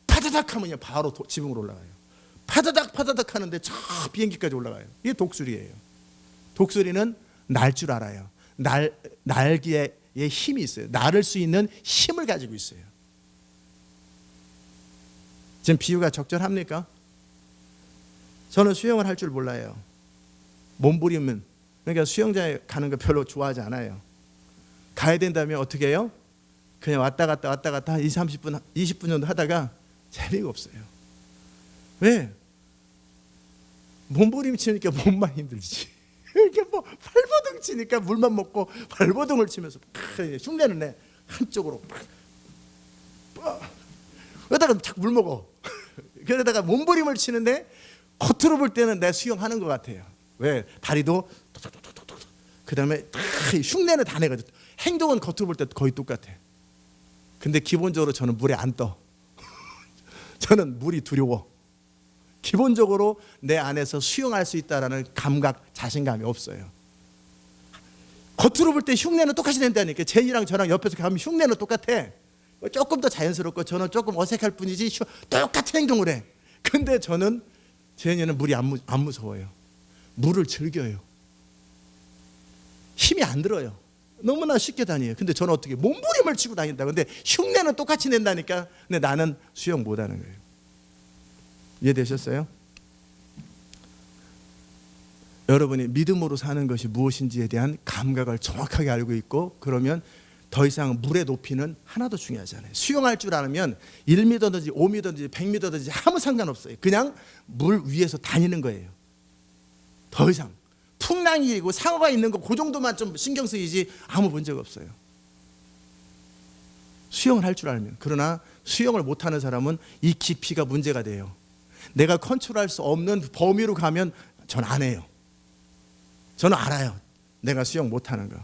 파다닥 하면 바로 지붕으로 올라가요. 파다닥 하는데 저 비행기까지 올라가요. 이게 독수리예요. 독수리는 날 줄 알아요. 날개에 힘이 있어요. 나를 수 있는 힘을 가지고 있어요. 지금 비유가 적절합니까? 저는 수영을 할 줄 몰라요. 몸부림은 그러니까 수영장에 가는 거 별로 좋아하지 않아요. 가야 된다면 어떻게 해요? 그냥 왔다 갔다 한 20분 정도 하다가 재미가 없어요. 왜? 몸부림 치니까 몸만 힘들지. 이렇게 발버둥 치니까 물만 먹고 발버둥을 치면서 흉내는 내 한쪽으로 그러다가 자꾸 물 먹어. 그러다가 몸부림을 치는데 겉으로 볼 때는 내가 수영하는 것 같아요. 왜? 다리도 그 다음에 흉내는 다 내거든. 행동은 겉으로 볼 때 거의 똑같아. 근데 기본적으로 저는 물에 안 떠. 저는 물이 두려워. 기본적으로 내 안에서 수영할 수 있다라는 감각, 자신감이 없어요. 겉으로 볼 때 흉내는 똑같이 낸다니까. 제인이랑 저랑 옆에서 가면 흉내는 똑같아. 조금 더 자연스럽고 저는 조금 어색할 뿐이지 똑같은 행동을 해. 근데 저는 제인이는 물이 안 무서워요. 물을 즐겨요. 힘이 안 들어요. 너무나 쉽게 다녀요. 근데 저는 어떻게 몸부림을 치고 다닌다. 근데 흉내는 똑같이 낸다니까. 근데 나는 수영 못하는 거예요. 이해되셨어요? 여러분이 믿음으로 사는 것이 무엇인지에 대한 감각을 정확하게 알고 있고 그러면 더 이상 물의 높이는 하나도 중요하지 않아요. 수영할 줄 알면 1m든지 5m든지 100m든지 아무 상관없어요. 그냥 물 위에서 다니는 거예요. 더 이상 풍랑이 있고 상어가 있는 거 그 정도만 좀 신경 쓰이지 아무 문제가 없어요. 수영을 할 줄 알면. 그러나 수영을 못하는 사람은 이 깊이가 문제가 돼요. 내가 컨트롤할 수 없는 범위로 가면 전 안 해요. 저는 알아요. 내가 수영 못하는 거.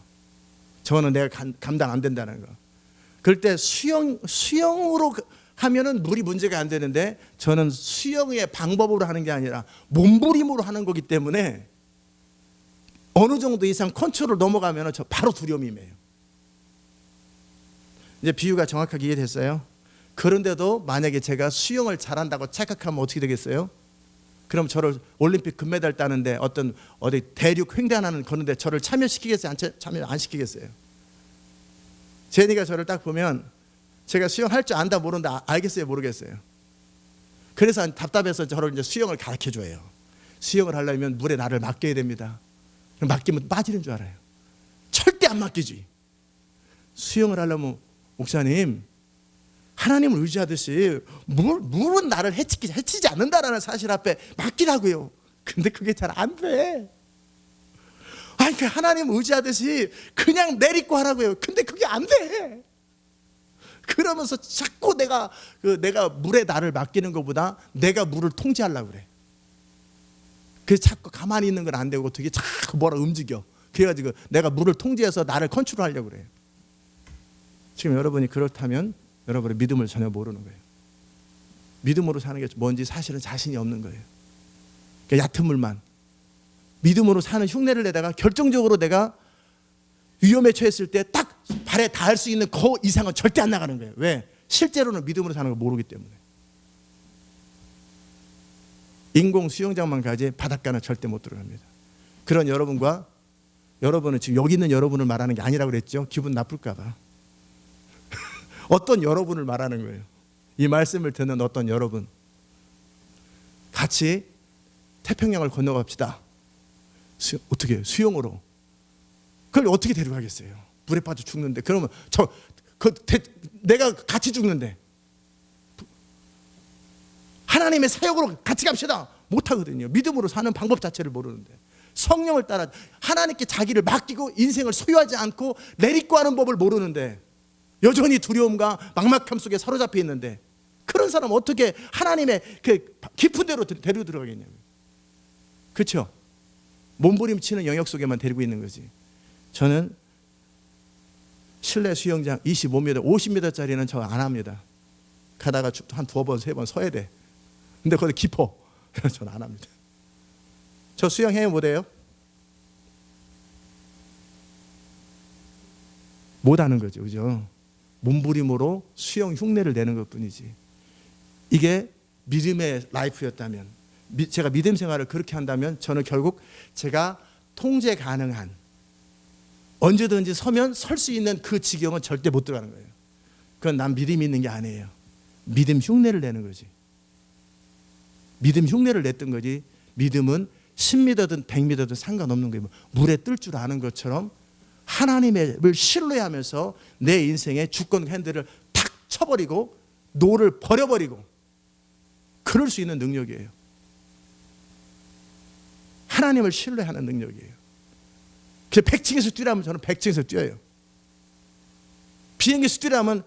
저는 내가 감당 안 된다는 거. 그럴 때 수영으로 하면은 물이 문제가 안 되는데, 저는 수영의 방법으로 하는 게 아니라 몸부림으로 하는 거기 때문에 어느 정도 이상 컨트롤 넘어가면 저 바로 두려움이 임해요. 이제 비유가 정확하게 이해됐어요? 그런데도 만약에 제가 수영을 잘한다고 착각하면 어떻게 되겠어요? 그럼 저를 올림픽 금메달 따는데 어디 대륙 횡단하는 거는데 저를 참여시키겠어요? 참여 안 시키겠어요? 제니가 저를 딱 보면 제가 수영할 줄 안다 모른다 알겠어요? 모르겠어요? 그래서 답답해서 저를 이제 수영을 가르쳐 줘요. 수영을 하려면 물에 나를 맡겨야 됩니다. 맡기면 빠지는 줄 알아요. 절대 안 맡기지. 수영을 하려면 목사님, 하나님을 의지하듯이 물은 나를 해치지 않는다라는 사실 앞에 맡기라고요. 근데 그게 잘 안 돼. 아니, 그 하나님 의지하듯이 그냥 내딛고 하라고요. 근데 그게 안 돼. 그러면서 자꾸 내가 물에 나를 맡기는 것보다 내가 물을 통제하려고 그래. 그래서 자꾸 가만히 있는 건 안 되고 되게 자꾸 뭐라 움직여. 그래가지고 내가 물을 통제해서 나를 컨트롤하려고 그래요. 지금 여러분이 그렇다면 여러분의 믿음을 전혀 모르는 거예요. 믿음으로 사는 게 뭔지 사실은 자신이 없는 거예요. 그러니까 얕은 물만 믿음으로 사는 흉내를 내다가 결정적으로 내가 위험에 처했을 때 딱 발에 닿을 수 있는 그 이상은 절대 안 나가는 거예요. 왜? 실제로는 믿음으로 사는 걸 모르기 때문에. 인공 수영장만 가지 바닷가는 절대 못 들어갑니다. 그런 여러분은 지금 여기 있는 여러분을 말하는 게 아니라고 그랬죠. 기분 나쁠까 봐. 어떤 여러분을 말하는 거예요. 이 말씀을 듣는 어떤 여러분. 같이 태평양을 건너갑시다. 어떻게 해요? 수영으로. 그걸 어떻게 데려가겠어요? 물에 빠져 죽는데. 그러면 내가 같이 죽는데. 하나님의 사역으로 같이 갑시다. 못하거든요. 믿음으로 사는 방법 자체를 모르는데. 성령을 따라 하나님께 자기를 맡기고 인생을 소유하지 않고 내딛고 하는 법을 모르는데, 여전히 두려움과 막막함 속에 사로잡혀 있는데, 그런 사람 어떻게 하나님의 그 깊은 데로 데리고 들어가겠냐고요. 그렇죠? 몸부림치는 영역 속에만 데리고 있는 거지. 저는 실내 수영장 25m, 50m짜리는 저 안 합니다. 가다가 한 2번, 3번 서야 돼. 근데 거기 깊어. 그래서 저는 안 합니다. 저 수영해요? 못해요? 못하는 거죠. 그죠? 몸부림으로 수영 흉내를 내는 것뿐이지. 이게 믿음의 라이프였다면, 제가 믿음 생활을 그렇게 한다면 저는 결국 제가 통제 가능한, 언제든지 서면 설 수 있는 그 지경은 절대 못 들어가는 거예요. 그건 난 믿음이 있는 게 아니에요. 믿음 흉내를 내는 거지. 믿음 흉내를 냈던 거지. 믿음은 10m든 100m든 상관없는 거예요. 물에 뜰 줄 아는 것처럼 하나님을 신뢰하면서 내 인생의 주권 핸들을 탁 쳐버리고 노를 버려버리고, 그럴 수 있는 능력이에요. 하나님을 신뢰하는 능력이에요. 그래서 100층에서 뛰라면 저는 100층에서 뛰어요. 비행기에서 뛰라면,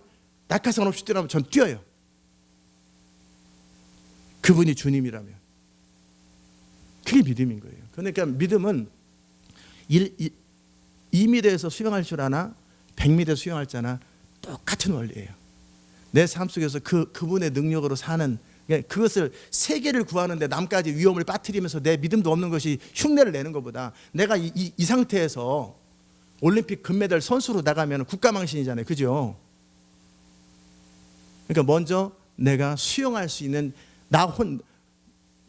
낙하산 없이 뛰라면 전 뛰어요. 그분이 주님이라면. 그게 믿음인 거예요. 그러니까 믿음은 2m에서 수영할 줄 아나 100m에서 수영할 줄 아나 똑같은 원리예요. 내 삶 속에서 그분의 능력으로 사는, 그것을 세계를 구하는데 남까지 위험을 빠뜨리면서 내 믿음도 없는 것이 흉내를 내는 것보다, 내가 이 상태에서 올림픽 금메달 선수로 나가면 국가망신이잖아요. 그죠? 그러니까 먼저 내가 수영할 수 있는,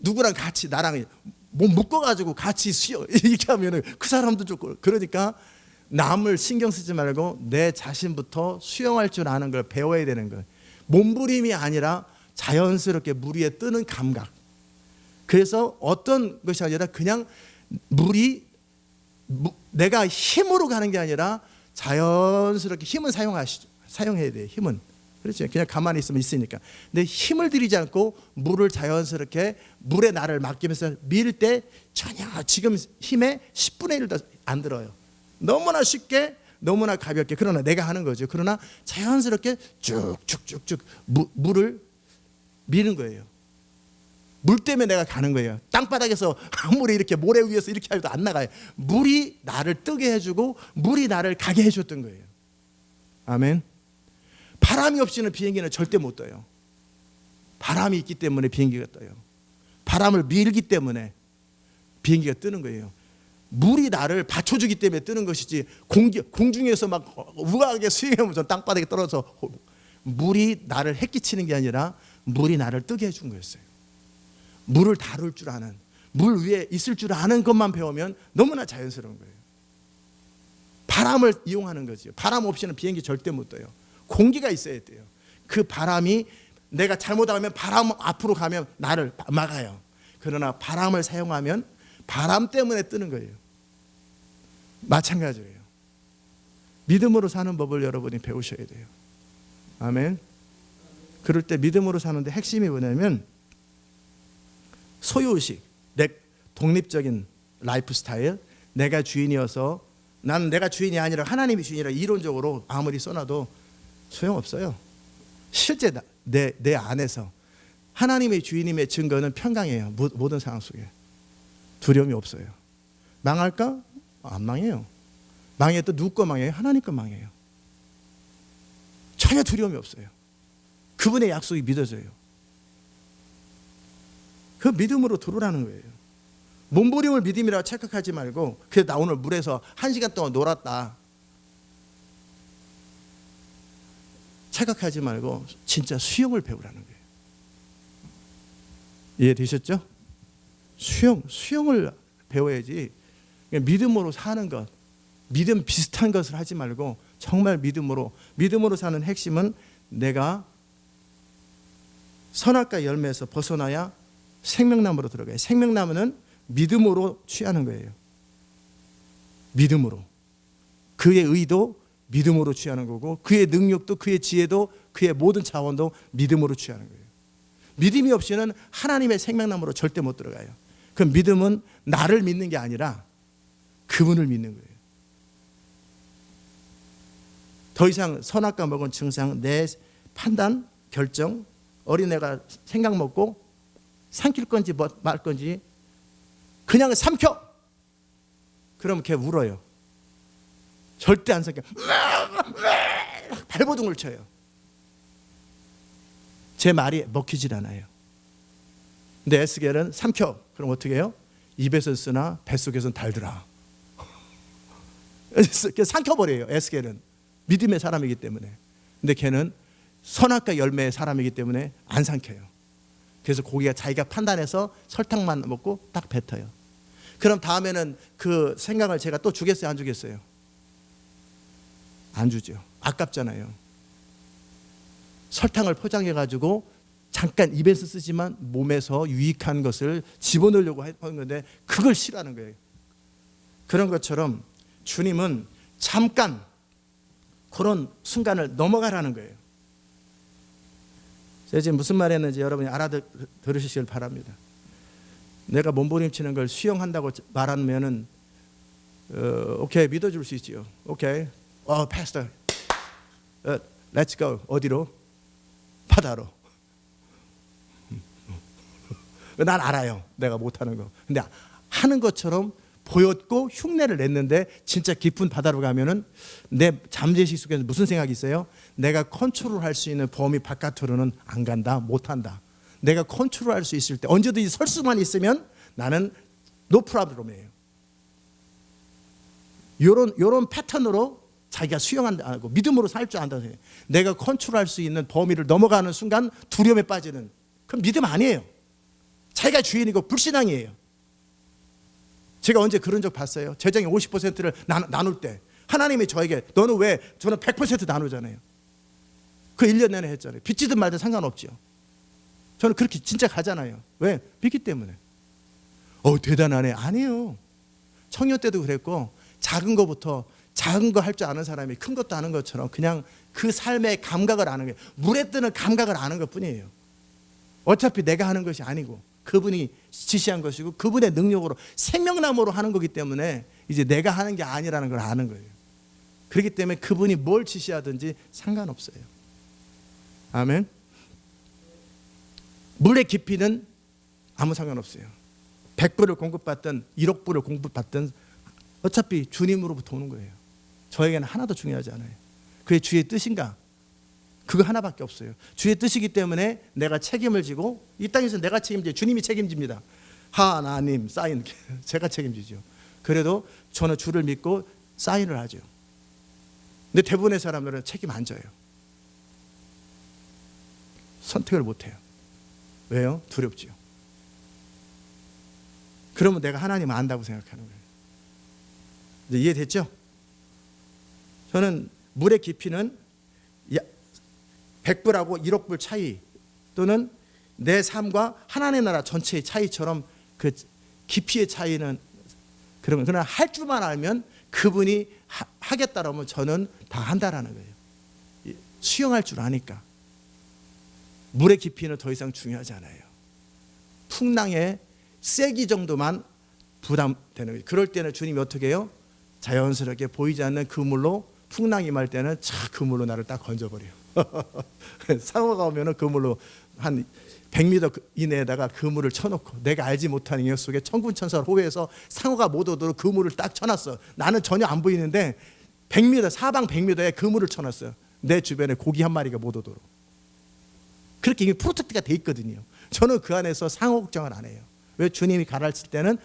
누구랑 같이 나랑 몸 묶어가지고 같이 수영 이렇게 하면은 그 사람도 좋고. 그러니까 남을 신경 쓰지 말고 내 자신부터 수영할 줄 아는 걸 배워야 되는 거예요. 몸부림이 아니라 자연스럽게 물 위에 뜨는 감각. 그래서 어떤 것이 아니라 그냥 물이 내가 힘으로 가는 게 아니라 자연스럽게 힘은 사용해야 돼요. 힘은. 그렇죠. 그냥 가만히 있으면 있으니까. 근데 힘을 들이지 않고 물을 자연스럽게 물에 나를 맡기면서 밀 때 전혀 지금 힘의 10분의 1도 안 들어요. 너무나 쉽게 너무나 가볍게. 그러나 내가 하는 거죠. 그러나 자연스럽게 쭉쭉쭉쭉 물을 미는 거예요. 물 때문에 내가 가는 거예요. 땅바닥에서 아무리 이렇게 모래 위에서 이렇게 해도 안 나가요. 물이 나를 뜨게 해주고 물이 나를 가게 해줬던 거예요. 아멘. 바람이 없이는 비행기는 절대 못 떠요. 바람이 있기 때문에 비행기가 떠요. 바람을 밀기 때문에 비행기가 뜨는 거예요. 물이 나를 받쳐주기 때문에 뜨는 것이지 공중에서 막 우아하게 수행하면서 땅바닥에 떨어져서 물이 나를 해끼치는 게 아니라 물이 나를 뜨게 해준 거였어요. 물을 다룰 줄 아는, 물 위에 있을 줄 아는 것만 배우면 너무나 자연스러운 거예요. 바람을 이용하는 거죠. 바람 없이는 비행기 절대 못 떠요. 공기가 있어야 돼요. 그 바람이 내가 잘못하면 바람 앞으로 가면 나를 막아요. 그러나 바람을 사용하면 바람 때문에 뜨는 거예요. 마찬가지예요. 믿음으로 사는 법을 여러분이 배우셔야 돼요. 아멘. 그럴 때 믿음으로 사는데 핵심이 뭐냐면 소유의식, 독립적인 라이프 스타일, 내가 주인이어서 나는 내가 주인이 아니라 하나님이 주인이라 이론적으로 아무리 써놔도 소용없어요. 실제 내 안에서 하나님의 주인임의 증거는 평강이에요. 모든 상황 속에 두려움이 없어요. 망할까? 안 망해요. 망해도 누구 거 망해요? 하나님 거 망해요. 전혀 두려움이 없어요. 그분의 약속이 믿어져요. 그 믿음으로 들어오라는 거예요. 몸부림을 믿음이라고 착각하지 말고, 그래서 나 오늘 물에서 1시간 동안 놀았다 착각하지 말고 진짜 수영을 배우라는 거예요. 이해되셨죠? 수영을 배워야지. 믿음으로 사는 것, 믿음 비슷한 것을 하지 말고 정말 믿음으로 사는 핵심은 내가 선악과 열매에서 벗어나야 생명나무로 들어가요. 생명나무는 믿음으로 취하는 거예요. 믿음으로. 그의 의도 믿음으로 취하는 거고, 그의 능력도, 그의 지혜도, 그의 모든 자원도 믿음으로 취하는 거예요. 믿음이 없이는 하나님의 생명나무로 절대 못 들어가요. 그 믿음은 나를 믿는 게 아니라 그분을 믿는 거예요. 더 이상 선악과 먹은 증상, 내 판단, 결정, 어린애가 생각 먹고 삼킬 건지 말 건지 그냥 삼켜. 그러면 걔 울어요. 절대 안 삼켜. 발버둥을 쳐요. 제 말이 먹히질 않아요. 근데 에스겔은 삼켜. 그럼 어떻게 해요? 입에서 쓰나 뱃속에서는 달더라. 삼켜버려요. 에스겔은 믿음의 사람이기 때문에. 근데 걔는 선악과 열매의 사람이기 때문에 안 삼켜요. 그래서 고기가 자기가 판단해서 설탕만 먹고 딱 뱉어요. 그럼 다음에는 그 생각을 제가 또 주겠어요? 안 주겠어요? 안 주죠. 아깝잖아요. 설탕을 포장해가지고 잠깐 입에서 쓰지만 몸에서 유익한 것을 집어넣으려고 하는 건데 그걸 싫어하는 거예요. 그런 것처럼 주님은 잠깐 그런 순간을 넘어가라는 거예요. 제가 지금 무슨 말 했는지 여러분이 알아들으시길 바랍니다. 내가 몸부림치는 걸 수용한다고 말하면은 오케이, 믿어줄 수 있지요. 오케이, 패스터, let's go. 어디로? 바다로. 난 알아요, 내가 못하는 거. 근데 하는 것처럼 보였고 흉내를 냈는데 진짜 깊은 바다로 가면은 내 잠재의식 속에서 무슨 생각이 있어요? 내가 컨트롤할 수 있는 범위 바깥으로는 안 간다, 못한다. 내가 컨트롤할 수 있을 때 언제든지 설 수만 있으면 나는 no problem이에요. 이런 패턴으로 자기가 수용한다, 믿음으로 살 줄 안다고 해요. 내가 컨트롤할 수 있는 범위를 넘어가는 순간 두려움에 빠지는, 그건 믿음 아니에요. 자기가 주인이고 불신앙이에요. 제가 언제 그런 적 봤어요? 재정의 50%를 나눌 때 하나님이 저에게 너는 왜, 저는 100% 나누잖아요. 그 1년 내내 했잖아요. 빚지든 말든 상관없죠. 저는 그렇게 진짜 가잖아요. 왜? 믿기 때문에. 대단하네. 아니에요. 청년 때도 그랬고 작은 거부터 작은 거 할 줄 아는 사람이 큰 것도 아는 것처럼 그냥 그 삶의 감각을 아는 거예요. 물에 뜨는 감각을 아는 것뿐이에요. 어차피 내가 하는 것이 아니고 그분이 지시한 것이고 그분의 능력으로 생명나무로 하는 거기 때문에 이제 내가 하는 게 아니라는 걸 아는 거예요. 그렇기 때문에 그분이 뭘 지시하든지 상관없어요. 아멘. 물의 깊이는 아무 상관없어요. 100불을 공급받든 1억 불을 공급받든 어차피 주님으로부터 오는 거예요. 저에게는 하나도 중요하지 않아요. 그게 주의 뜻인가? 그거 하나밖에 없어요. 주의 뜻이기 때문에 내가 책임을 지고 이 땅에서 내가 책임져요. 주님이 책임집니다. 하나님 사인 제가 책임지죠. 그래도 저는 주를 믿고 사인을 하죠. 근데 대부분의 사람들은 책임 안 져요. 선택을 못 해요. 왜요? 두렵지요. 그러면 내가 하나님 안다고 생각하는 거예요. 이제 이해됐죠? 저는 물의 깊이는 100불하고 1억 불 차이 또는 내 삶과 하나님의 나라 전체의 차이처럼 그 깊이의 차이는 그러나 할 줄만 알면 그분이 하겠다라면 저는 다 한다라는 거예요. 수영할 줄 아니까. 물의 깊이는 더 이상 중요하지 않아요. 풍랑의 세기 정도만 부담되는 거예요. 그럴 때는 주님이 어떻게 해요? 자연스럽게 보이지 않는 그물로 풍랑이 임할 때는 착 그물로 나를 딱 건져버려요. 상어가 오면은 그물로 한 100m 이내에다가 그물을 쳐놓고 내가 알지 못하는 이 속에 천군천사를 호위해서 상어가 못 오도록 그물을 딱 쳐놨어. 나는 전혀 안 보이는데 100m 사방 100m에 그물을 쳐놨어요. 내 주변에 고기 한 마리가 못 오도록. 그렇게 이미 프로텍트가 돼 있거든요. 저는 그 안에서 상어 걱정을 안 해요. 왜? 주님이 가라앉을 때는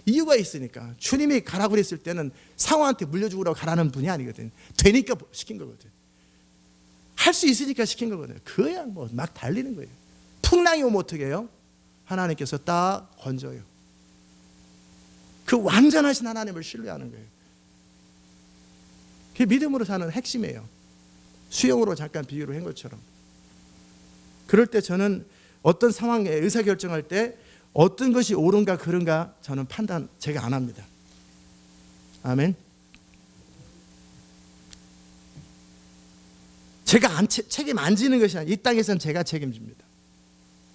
이유가 있으니까. 주님이 가라고 그랬을 때는 상어한테 물려주라고 가라는 분이 아니거든요. 되니까 시킨 거거든요. 할 수 있으니까 시킨 거거든요. 그냥 뭐 막 달리는 거예요. 풍랑이 오면 어떻게 해요? 하나님께서 딱 건져요. 그 완전하신 하나님을 신뢰하는 거예요. 그게 믿음으로 사는 핵심이에요. 수영으로 잠깐 비유를 한 것처럼. 그럴 때 저는 어떤 상황에 의사결정할 때 어떤 것이 옳은가 그른가 저는 판단 제가 안 합니다. 아멘. 제가 책임 안 지는 것이 아니라 이 땅에서는 제가 책임집니다.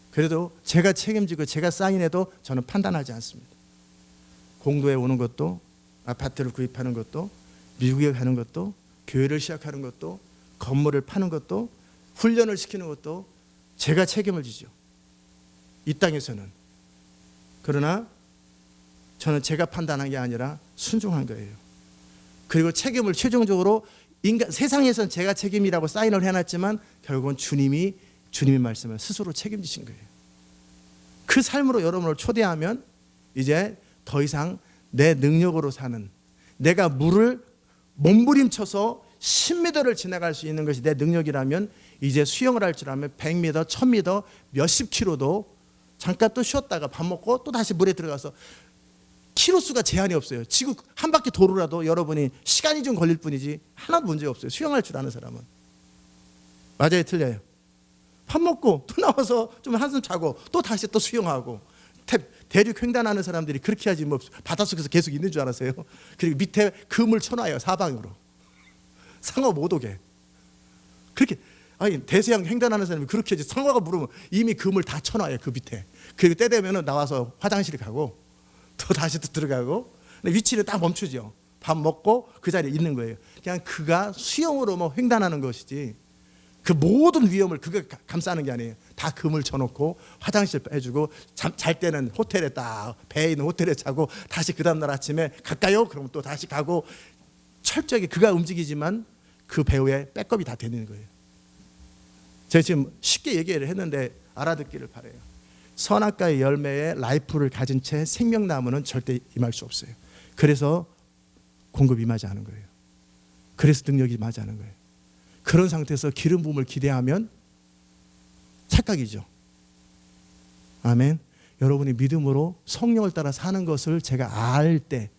그래도 제가 책임지고 제가 사인해도 저는 판단하지 않습니다. 공도에 오는 것도 아파트를 구입하는 것도 미국에 가는 것도 교회를 시작하는 것도 건물을 파는 것도 훈련을 시키는 것도 제가 책임을 지죠. 이 땅에서는. 그러나 저는 제가 판단한 게 아니라 순종한 거예요. 그리고 책임을 최종적으로 세상에서는 제가 책임이라고 사인을 해놨지만 결국은 주님이 주님의 말씀을 스스로 책임지신 거예요. 그 삶으로 여러분을 초대하면 이제 더 이상 내 능력으로 사는, 내가 물을 몸부림쳐서 10m를 지나갈 수 있는 것이 내 능력이라면 이제 수영을 할 줄 알면 100m, 1000m, 몇십 킬로도 잠깐 또 쉬었다가 밥 먹고 또 다시 물에 들어가서 키로수가 제한이 없어요. 지구 한 바퀴 도로라도 여러분이 시간이 좀 걸릴 뿐이지 하나도 문제 없어요. 수영할 줄 아는 사람은. 맞아요, 틀려요? 밥 먹고 또 나와서 좀 한숨 자고 또 다시 또 수영하고. 대륙 횡단하는 사람들이 그렇게 하지 뭐 바닷속에서 계속 있는 줄 알았어요. 그리고 밑에 그물 쳐놔요. 사방으로. 상어 못 오게. 그렇게 아니 대서양 횡단하는 사람이 그렇게 하지. 상어가 물으면 이미 그물 다 쳐놔요. 그 밑에. 그리고 때 되면 나와서 화장실 가고 또 다시 또 들어가고. 위치를 딱 멈추죠. 밥 먹고 그 자리에 있는 거예요. 그냥 그가 수영으로 뭐 횡단하는 것이지 그 모든 위험을 그가 감싸는 게 아니에요. 다 그물 쳐놓고 화장실 해주고 잘 때는 호텔에 딱 배에 있는 호텔에 자고 다시 그 다음날 아침에 갈까요? 그러면 또 다시 가고 철저하게 그가 움직이지만 그 배우의 백업이 다 되는 거예요. 제가 지금 쉽게 얘기를 했는데 알아듣기를 바라요. 선악과의 열매에 라이프를 가진 채 생명나무는 절대 임할 수 없어요. 그래서 공급이 임하지 않은 거예요. 그래서 능력이 임하지 않은 거예요. 그런 상태에서 기름 부음을 기대하면 착각이죠. 아멘. 여러분이 믿음으로 성령을 따라 사는 것을 제가 알 때,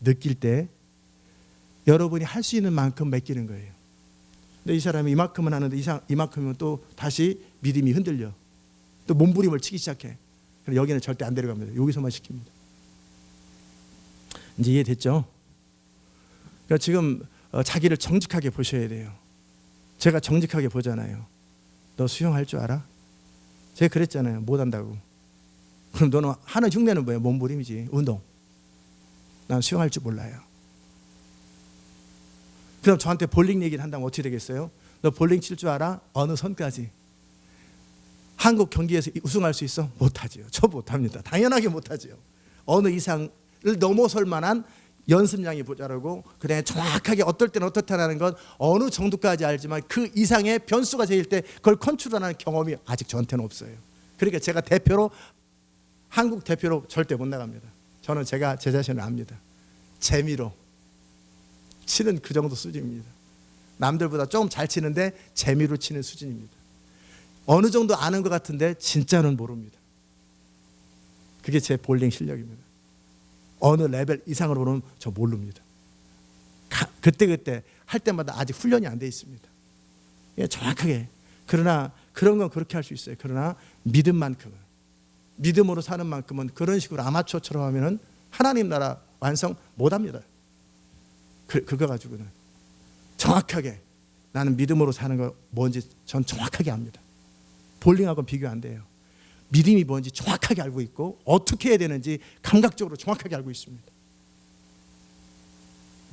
느낄 때 여러분이 할 수 있는 만큼 맡기는 거예요. 근데 이 사람이 이만큼은 하는데 이만큼은 또 다시 믿음이 흔들려. 또 몸부림을 치기 시작해. 그래서 여기는 절대 안 데려갑니다. 여기서만 시킵니다. 이제 이해됐죠? 그러니까 지금 자기를 정직하게 보셔야 돼요. 제가 정직하게 보잖아요. 너 수영할 줄 알아? 제가 그랬잖아요. 못한다고. 그럼 너는 하는 흉내는 뭐예요? 몸부림이지. 운동. 난 수영할 줄 몰라요. 그럼 저한테 볼링 얘기를 한다면 어떻게 되겠어요? 너 볼링 칠 줄 알아? 어느 선까지? 한국 경기에서 우승할 수 있어? 못하지요. 저 못합니다. 당연하게 못하지요. 어느 이상을 넘어설 만한 연습량이 모자라고, 그래 정확하게 어떨 때는 어떻다는 건 어느 정도까지 알지만 그 이상의 변수가 생길 때 그걸 컨트롤하는 경험이 아직 저한테는 없어요. 그러니까 제가 대표로, 한국 대표로 절대 못 나갑니다. 저는 제가 제 자신을 압니다. 재미로 치는 그 정도 수준입니다. 남들보다 조금 잘 치는데 재미로 치는 수준입니다. 어느 정도 아는 것 같은데 진짜는 모릅니다. 그게 제 볼링 실력입니다. 어느 레벨 이상으로 보면 저 모릅니다. 그때그때 할 때마다 아직 훈련이 안 돼 있습니다. 예, 정확하게. 그러나 그런 건 그렇게 할 수 있어요. 그러나 믿음만큼은, 믿음으로 사는 만큼은 그런 식으로 아마추어처럼 하면은 하나님 나라 완성 못합니다. 그거 가지고는 정확하게 나는 믿음으로 사는 거 뭔지 전 정확하게 압니다. 볼링하고는 비교 안 돼요. 믿음이 뭔지 정확하게 알고 있고 어떻게 해야 되는지 감각적으로 정확하게 알고 있습니다.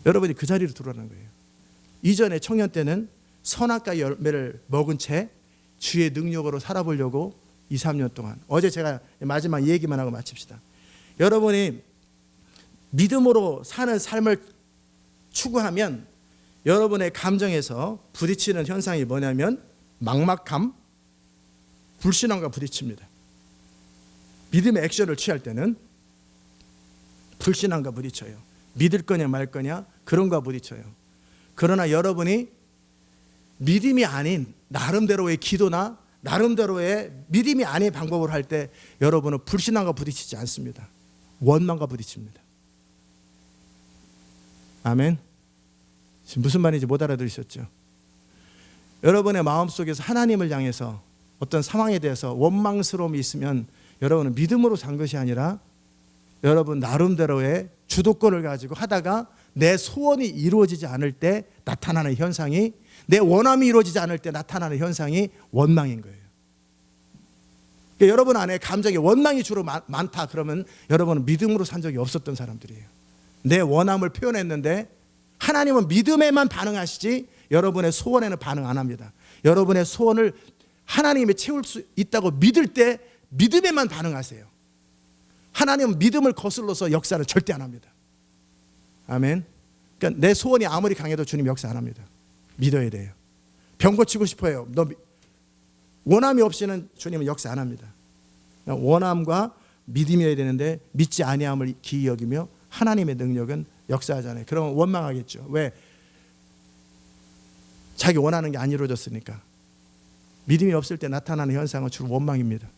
여러분이 그 자리로 들어가는 거예요. 이전에 청년 때는 선악과 열매를 먹은 채 주의 능력으로 살아보려고 2, 3년 동안, 어제 제가 마지막 얘기만 하고 마칩시다. 여러분이 믿음으로 사는 삶을 추구하면 여러분의 감정에서 부딪히는 현상이 뭐냐면 막막함, 불신함과 부딪힙니다. 믿음의 액션을 취할 때는 불신함과 부딪혀요. 믿을 거냐 말 거냐 그런 거 부딪혀요. 그러나 여러분이 믿음이 아닌 나름대로의 기도나 나름대로의 믿음이 아닌 방법을 할 때 여러분은 불신함과 부딪히지 않습니다. 원망과 부딪힙니다. 아멘. 지금 무슨 말인지 못 알아들으셨죠? 여러분의 마음속에서 하나님을 향해서 어떤 상황에 대해서 원망스러움이 있으면 여러분은 믿음으로 산 것이 아니라 여러분 나름대로의 주도권을 가지고 하다가 내 소원이 이루어지지 않을 때 나타나는 현상이, 내 원함이 이루어지지 않을 때 나타나는 현상이 원망인 거예요. 그러니까 여러분 안에 감정이 원망이 주로 많다 그러면 여러분은 믿음으로 산 적이 없었던 사람들이에요. 내 원함을 표현했는데 하나님은 믿음에만 반응하시지 여러분의 소원에는 반응 안 합니다. 여러분의 소원을 하나님이 채울 수 있다고 믿을 때 믿음에만 반응하세요. 하나님은 믿음을 거슬러서 역사를 절대 안 합니다. 아멘. 그러니까 내 소원이 아무리 강해도 주님 역사 안 합니다. 믿어야 돼요. 병 고치고 싶어요. 너 원함이 없이는 주님은 역사 안 합니다. 원함과 믿음이어야 되는데 믿지 아니함을 기이 여기며 하나님의 능력은 역사하잖아요. 그러면 원망하겠죠. 왜? 자기 원하는 게 안 이루어졌으니까. 믿음이 없을 때 나타나는 현상은 주로 원망입니다.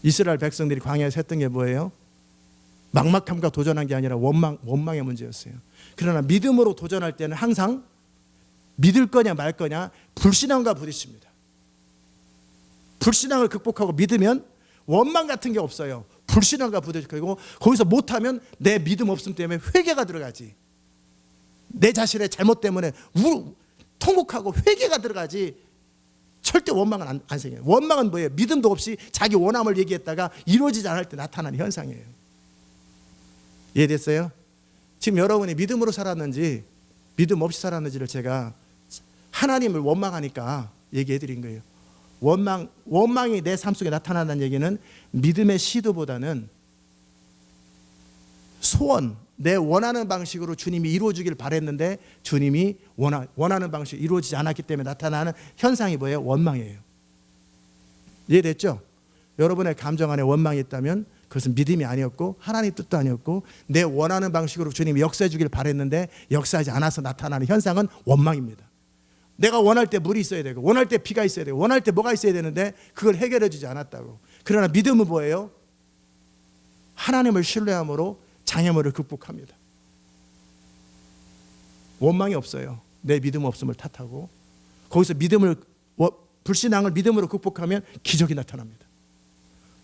이스라엘 백성들이 광야에서 했던 게 뭐예요? 막막함과 도전한 게 아니라 원망의 문제였어요. 그러나 믿음으로 도전할 때는 항상 믿을 거냐 말 거냐 불신앙과 부딪힙니다. 불신앙을 극복하고 믿으면 원망 같은 게 없어요. 불신앙과 부딪히고 거기서 못하면 내 믿음 없음 때문에 회개가 들어가지. 내 자신의 잘못 때문에 통곡하고 회개가 들어가지. 절대 원망은 안 생겨요. 원망은 뭐예요? 믿음도 없이 자기 원함을 얘기했다가 이루어지지 않을 때 나타나는 현상이에요. 이해됐어요? 지금 여러분이 믿음으로 살았는지 믿음 없이 살았는지를 제가 하나님을 원망하니까 얘기해 드린 거예요. 원망이 내 삶 속에 나타난다는 얘기는 믿음의 시도보다는 소원, 내 원하는 방식으로 주님이 이루어주길 바랬는데 주님이 원하는 방식으로 이루어지지 않았기 때문에 나타나는 현상이 뭐예요? 원망이에요. 이해됐죠? 여러분의 감정 안에 원망이 있다면 그것은 믿음이 아니었고 하나님 뜻도 아니었고 내 원하는 방식으로 주님이 역사해 주길 바랬는데 역사하지 않아서 나타나는 현상은 원망입니다. 내가 원할 때 물이 있어야 되고 원할 때 비가 있어야 되고 원할 때 뭐가 있어야 되는데 그걸 해결해 주지 않았다고. 그러나 믿음은 뭐예요? 하나님을 신뢰함으로 장애물을 극복합니다. 원망이 없어요. 내 믿음 없음을 탓하고 거기서 불신앙을 믿음으로 극복하면 기적이 나타납니다.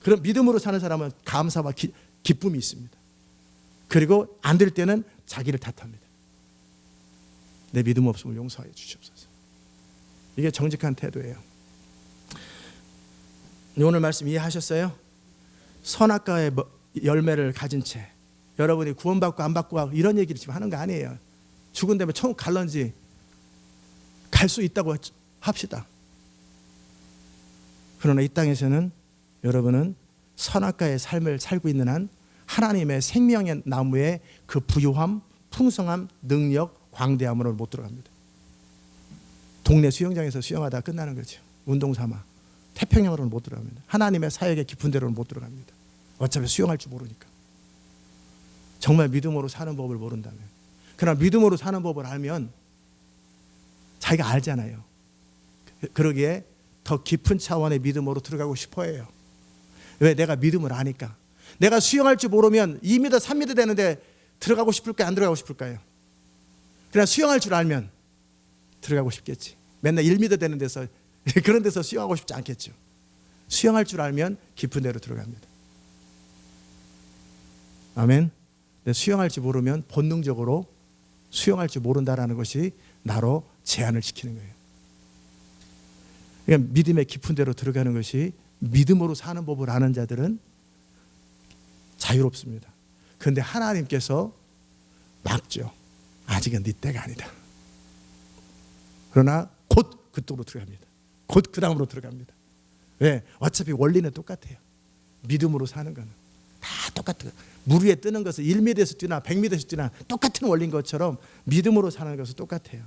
그럼 믿음으로 사는 사람은 감사와 기쁨이 있습니다. 그리고 안 될 때는 자기를 탓합니다. 내 믿음 없음을 용서하여 주시옵소서. 이게 정직한 태도예요. 오늘 말씀 이해하셨어요? 선악과의 열매를 가진 채 여러분이 구원받고 안 받고 이런 얘기를 지금 하는 거 아니에요. 죽은 다음에 천국 갈런지 갈 수 있다고 합시다. 그러나 이 땅에서는 여러분은 선악과의 삶을 살고 있는 한 하나님의 생명의 나무의 그 부유함, 풍성함, 능력, 광대함으로 못 들어갑니다. 동네 수영장에서 수영하다가 끝나는 거죠. 운동 삼아. 태평양으로는 못 들어갑니다. 하나님의 사역의 깊은 데로는 못 들어갑니다. 어차피 수영할 줄 모르니까. 정말 믿음으로 사는 법을 모른다면. 그러나 믿음으로 사는 법을 알면 자기가 알잖아요. 그러기에 더 깊은 차원의 믿음으로 들어가고 싶어 해요. 왜? 내가 믿음을 아니까. 내가 수영할 줄 모르면 2m, 3m 되는데 들어가고 싶을까요? 안 들어가고 싶을까요? 그냥 수영할 줄 알면 들어가고 싶겠지. 맨날 1m 되는 데서 그런 데서 수영하고 싶지 않겠죠. 수영할 줄 알면 깊은 데로 들어갑니다. 아멘. 근데 수영할 줄 모르면 본능적으로 수영할 줄 모른다라는 것이 나로 제한을 지키는 거예요. 그러니까 믿음의 깊은 데로 들어가는 것이 믿음으로 사는 법을 아는 자들은 자유롭습니다. 그런데 하나님께서 막죠. 아직은 네 때가 아니다. 그러나 곧 그쪽으로 들어갑니다. 곧 그 다음으로 들어갑니다. 왜? 어차피 원리는 똑같아요. 믿음으로 사는 거는 다 똑같아요. 물 위에 뜨는 것은 1m에서 뛰나 100m에서 뛰나 똑같은 원리인 것처럼 믿음으로 사는 것은 똑같아요.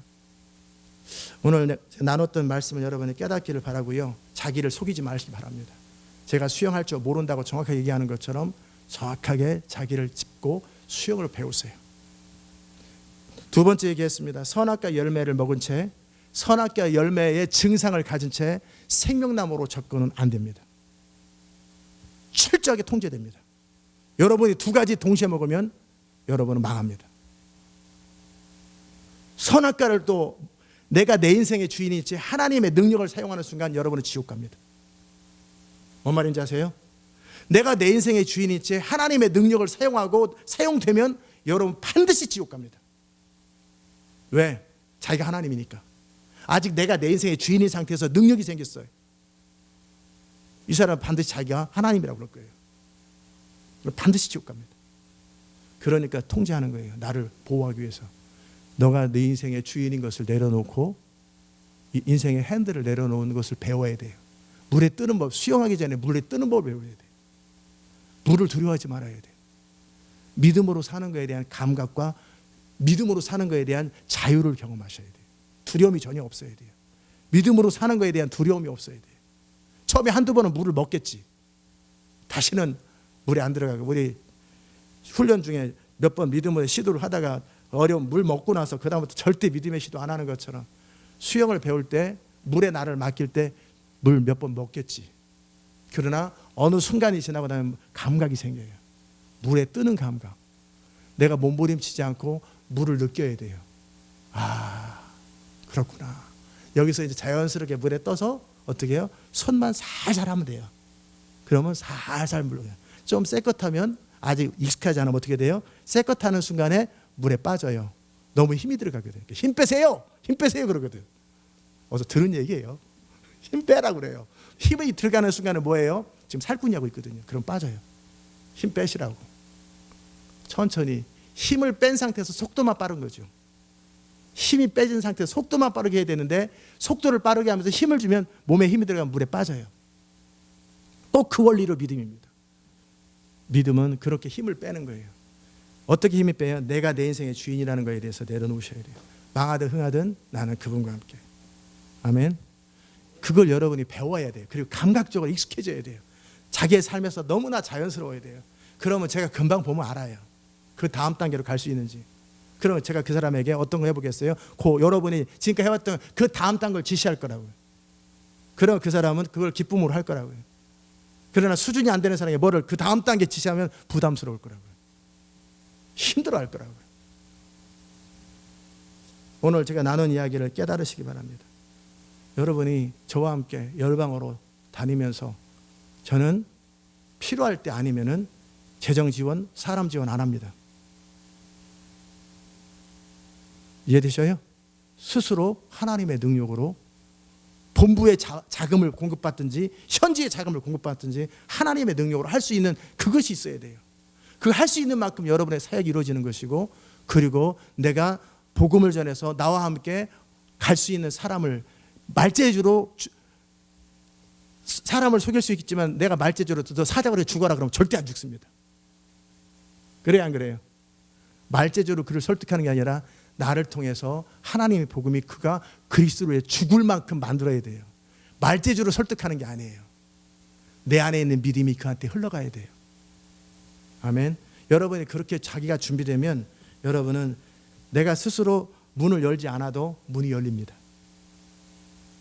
오늘 나눴던 말씀을 여러분이 깨닫기를 바라고요. 자기를 속이지 마시기 바랍니다. 제가 수영할 줄 모른다고 정확하게 얘기하는 것처럼 정확하게 자기를 짚고 수영을 배우세요. 두 번째 얘기했습니다. 선악과 열매를 먹은 채 선악과 열매의 증상을 가진 채 생명나무로 접근은 안 됩니다. 철저하게 통제됩니다. 여러분이 두 가지 동시에 먹으면 여러분은 망합니다. 선악과를 또 내가 내 인생의 주인이지 하나님의 능력을 사용하는 순간 여러분은 지옥 갑니다. 뭔 말인지 아세요? 내가 내 인생의 주인이지 하나님의 능력을 사용하고 사용되면 여러분 반드시 지옥 갑니다. 왜? 자기가 하나님이니까. 아직 내가 내 인생의 주인인 상태에서 능력이 생겼어요. 이 사람은 반드시 자기가 하나님이라고 그럴 거예요. 반드시 지옥 갑니다. 그러니까 통제하는 거예요. 나를 보호하기 위해서. 너가 네 인생의 주인인 것을 내려놓고 이 인생의 핸들을 내려놓는 것을 배워야 돼요. 물에 뜨는 법, 수영하기 전에 물에 뜨는 법을 배워야 돼요. 물을 두려워하지 말아야 돼요. 믿음으로 사는 것에 대한 감각과 믿음으로 사는 것에 대한 자유를 경험하셔야 돼요. 두려움이 전혀 없어야 돼요. 믿음으로 사는 것에 대한 두려움이 없어야 돼요. 처음에 한두 번은 물을 먹겠지. 다시는 물에 안 들어가고. 우리 훈련 중에 몇 번 믿음으로 시도를 하다가 어려운 물 먹고 나서 그 다음부터 절대 믿음의 시도 안 하는 것처럼 수영을 배울 때 물에 나를 맡길 때 물 몇 번 먹겠지. 그러나 어느 순간이 지나고 나면 감각이 생겨요. 물에 뜨는 감각. 내가 몸부림치지 않고 물을 느껴야 돼요. 아, 그렇구나. 여기서 이제 자연스럽게 물에 떠서 어떻게 해요? 손만 살살 하면 돼요. 그러면 살살 물러요. 좀 쎄끗하면 아직 익숙하지 않으면 어떻게 돼요? 쎄끗하는 순간에 물에 빠져요. 너무 힘이 들어가거든요. 힘 빼세요. 힘 빼세요 그러거든. 어서 들은 얘기예요. 힘 빼라고 그래요. 힘이 들어가는 순간에 뭐예요? 지금 살꾼이 하고 있거든요. 그럼 빠져요. 힘 빼시라고. 천천히 힘을 뺀 상태에서 속도만 빠른 거죠. 힘이 빼진 상태에서 속도만 빠르게 해야 되는데 속도를 빠르게 하면서 힘을 주면 몸에 힘이 들어가면 물에 빠져요. 꼭 그 원리로 믿음입니다. 믿음은 그렇게 힘을 빼는 거예요. 어떻게 힘이 빼요? 내가 내 인생의 주인이라는 거에 대해서 내려놓으셔야 돼요. 망하든 흥하든 나는 그분과 함께. 아멘. 그걸 여러분이 배워야 돼요. 그리고 감각적으로 익숙해져야 돼요. 자기의 삶에서 너무나 자연스러워야 돼요. 그러면 제가 금방 보면 알아요. 그 다음 단계로 갈 수 있는지. 그러면 제가 그 사람에게 어떤 거 해보겠어요? 여러분이 지금까지 해왔던 그 다음 단계를 지시할 거라고요. 그러면 그 사람은 그걸 기쁨으로 할 거라고요. 그러나 수준이 안 되는 사람에게 뭐를 그 다음 단계 지시하면 부담스러울 거라고요. 힘들어할 거라고요. 오늘 제가 나눈 이야기를 깨달으시기 바랍니다. 여러분이 저와 함께 열방으로 다니면서 저는 필요할 때 아니면은 재정 지원, 사람 지원 안 합니다. 이해되셔요? 스스로 하나님의 능력으로 본부의 자금을 공급받든지 현지의 자금을 공급받든지 하나님의 능력으로 할 수 있는 그것이 있어야 돼요. 그 할 수 있는 만큼 여러분의 사역이 이루어지는 것이고, 그리고 내가 복음을 전해서 나와 함께 갈 수 있는 사람을 말재주로 사람을 속일 수 있겠지만 내가 말재주로 너 사자고로 죽어라 그러면 절대 안 죽습니다. 그래요, 안 그래요? 말재주로 그를 설득하는 게 아니라 나를 통해서 하나님의 복음이 그가 그리스도에 죽을 만큼 만들어야 돼요. 말재주로 설득하는 게 아니에요. 내 안에 있는 믿음이 그한테 흘러가야 돼요. 아멘. 여러분이 그렇게 자기가 준비되면 여러분은 내가 스스로 문을 열지 않아도 문이 열립니다.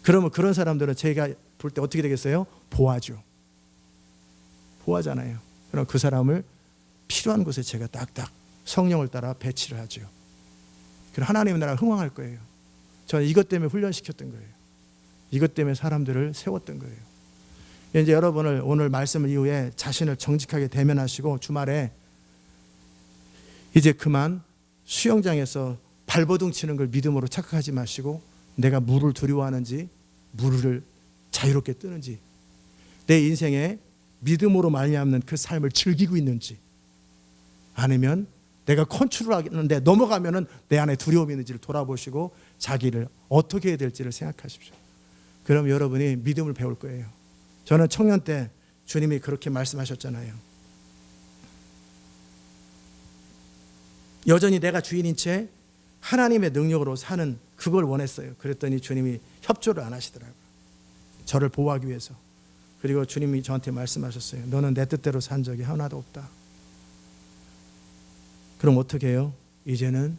그러면 그런 사람들은 제가 볼 때 어떻게 되겠어요? 보아죠. 보아잖아요. 그럼 그 사람을 필요한 곳에 제가 딱딱 성령을 따라 배치를 하죠. 그럼 하나님의 나라가 흥왕할 거예요. 저는 이것 때문에 훈련시켰던 거예요. 이것 때문에 사람들을 세웠던 거예요. 이제 여러분을 오늘 말씀을 이후에 자신을 정직하게 대면하시고 주말에 이제 그만 수영장에서 발버둥 치는 걸 믿음으로 착각하지 마시고 내가 물을 두려워하는지 물을 자유롭게 뜨는지 내 인생에 믿음으로 말미암는 그 삶을 즐기고 있는지 아니면 내가 컨트롤하는데 넘어가면은 내 안에 두려움이 있는지를 돌아보시고 자기를 어떻게 해야 될지를 생각하십시오. 그럼 여러분이 믿음을 배울 거예요. 저는 청년 때 주님이 그렇게 말씀하셨잖아요. 여전히 내가 주인인 채 하나님의 능력으로 사는 그걸 원했어요. 그랬더니 주님이 협조를 안 하시더라고요. 저를 보호하기 위해서. 그리고 주님이 저한테 말씀하셨어요. 너는 내 뜻대로 산 적이 하나도 없다. 그럼 어떻게 해요? 이제는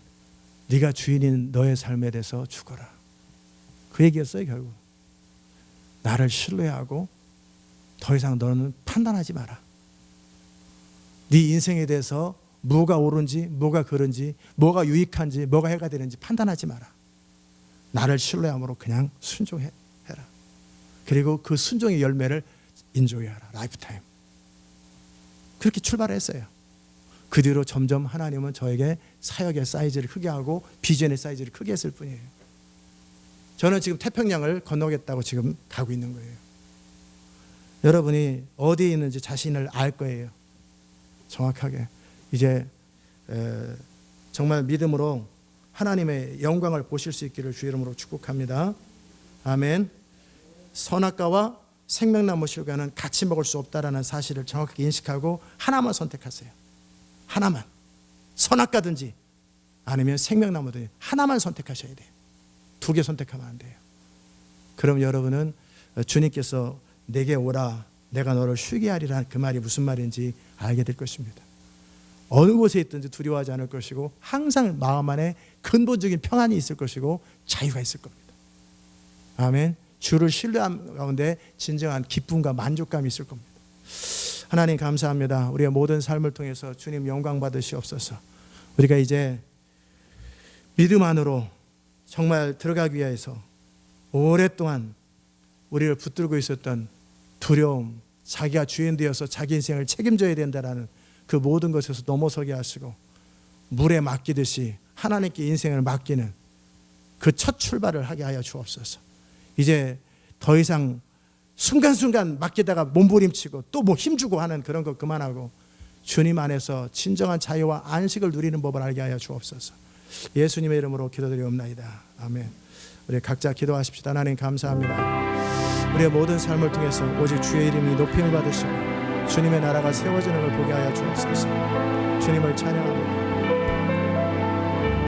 네가 주인인 너의 삶에 대해서 죽어라. 그 얘기였어요. 결국 나를 신뢰하고 더 이상 너는 판단하지 마라. 네 인생에 대해서 뭐가 옳은지 뭐가 그른지 뭐가 유익한지 뭐가 해가 되는지 판단하지 마라. 나를 신뢰함으로 그냥 순종해라. 그리고 그 순종의 열매를 인조해라. 라이프타임. 그렇게 출발했어요. 그 뒤로 점점 하나님은 저에게 사역의 사이즈를 크게 하고 비전의 사이즈를 크게 했을 뿐이에요. 저는 지금 태평양을 건너겠다고 지금 가고 있는 거예요. 여러분이 어디에 있는지 자신을 알 거예요. 정확하게. 이제 정말 믿음으로 하나님의 영광을 보실 수 있기를 주 이름으로 축복합니다. 아멘. 선악과와 생명나무 실과는 같이 먹을 수 없다라는 사실을 정확하게 인식하고 하나만 선택하세요. 하나만. 선악과든지 아니면 생명나무든지 하나만 선택하셔야 돼요. 두 개 선택하면 안 돼요. 그럼 여러분은 주님께서 내게 오라 내가 너를 쉬게 하리라 그 말이 무슨 말인지 알게 될 것입니다. 어느 곳에 있든지 두려워하지 않을 것이고 항상 마음 안에 근본적인 평안이 있을 것이고 자유가 있을 겁니다. 아멘. 주를 신뢰함 가운데 진정한 기쁨과 만족감이 있을 겁니다. 하나님 감사합니다. 우리의 모든 삶을 통해서 주님 영광 받으시옵소서. 우리가 이제 믿음 안으로 정말 들어가기 위해서 오랫동안 우리를 붙들고 있었던 두려움, 자기가 주인 되어서 자기 인생을 책임져야 된다라는 그 모든 것에서 넘어서게 하시고 물에 맡기듯이 하나님께 인생을 맡기는 그 첫 출발을 하게 하여 주옵소서. 이제 더 이상 순간순간 맡기다가 몸부림치고 또 뭐 힘주고 하는 그런 거 그만하고 주님 안에서 진정한 자유와 안식을 누리는 법을 알게 하여 주옵소서. 예수님의 이름으로 기도드리옵나이다. 아멘. 우리 각자 기도하십시다. 하나님 감사합니다. 우리의 모든 삶을 통해서 오직 주의 이름이 높임을 받으시고 주님의 나라가 세워지는 걸 보게 하여 주옵소서. 주님을 찬양합니다.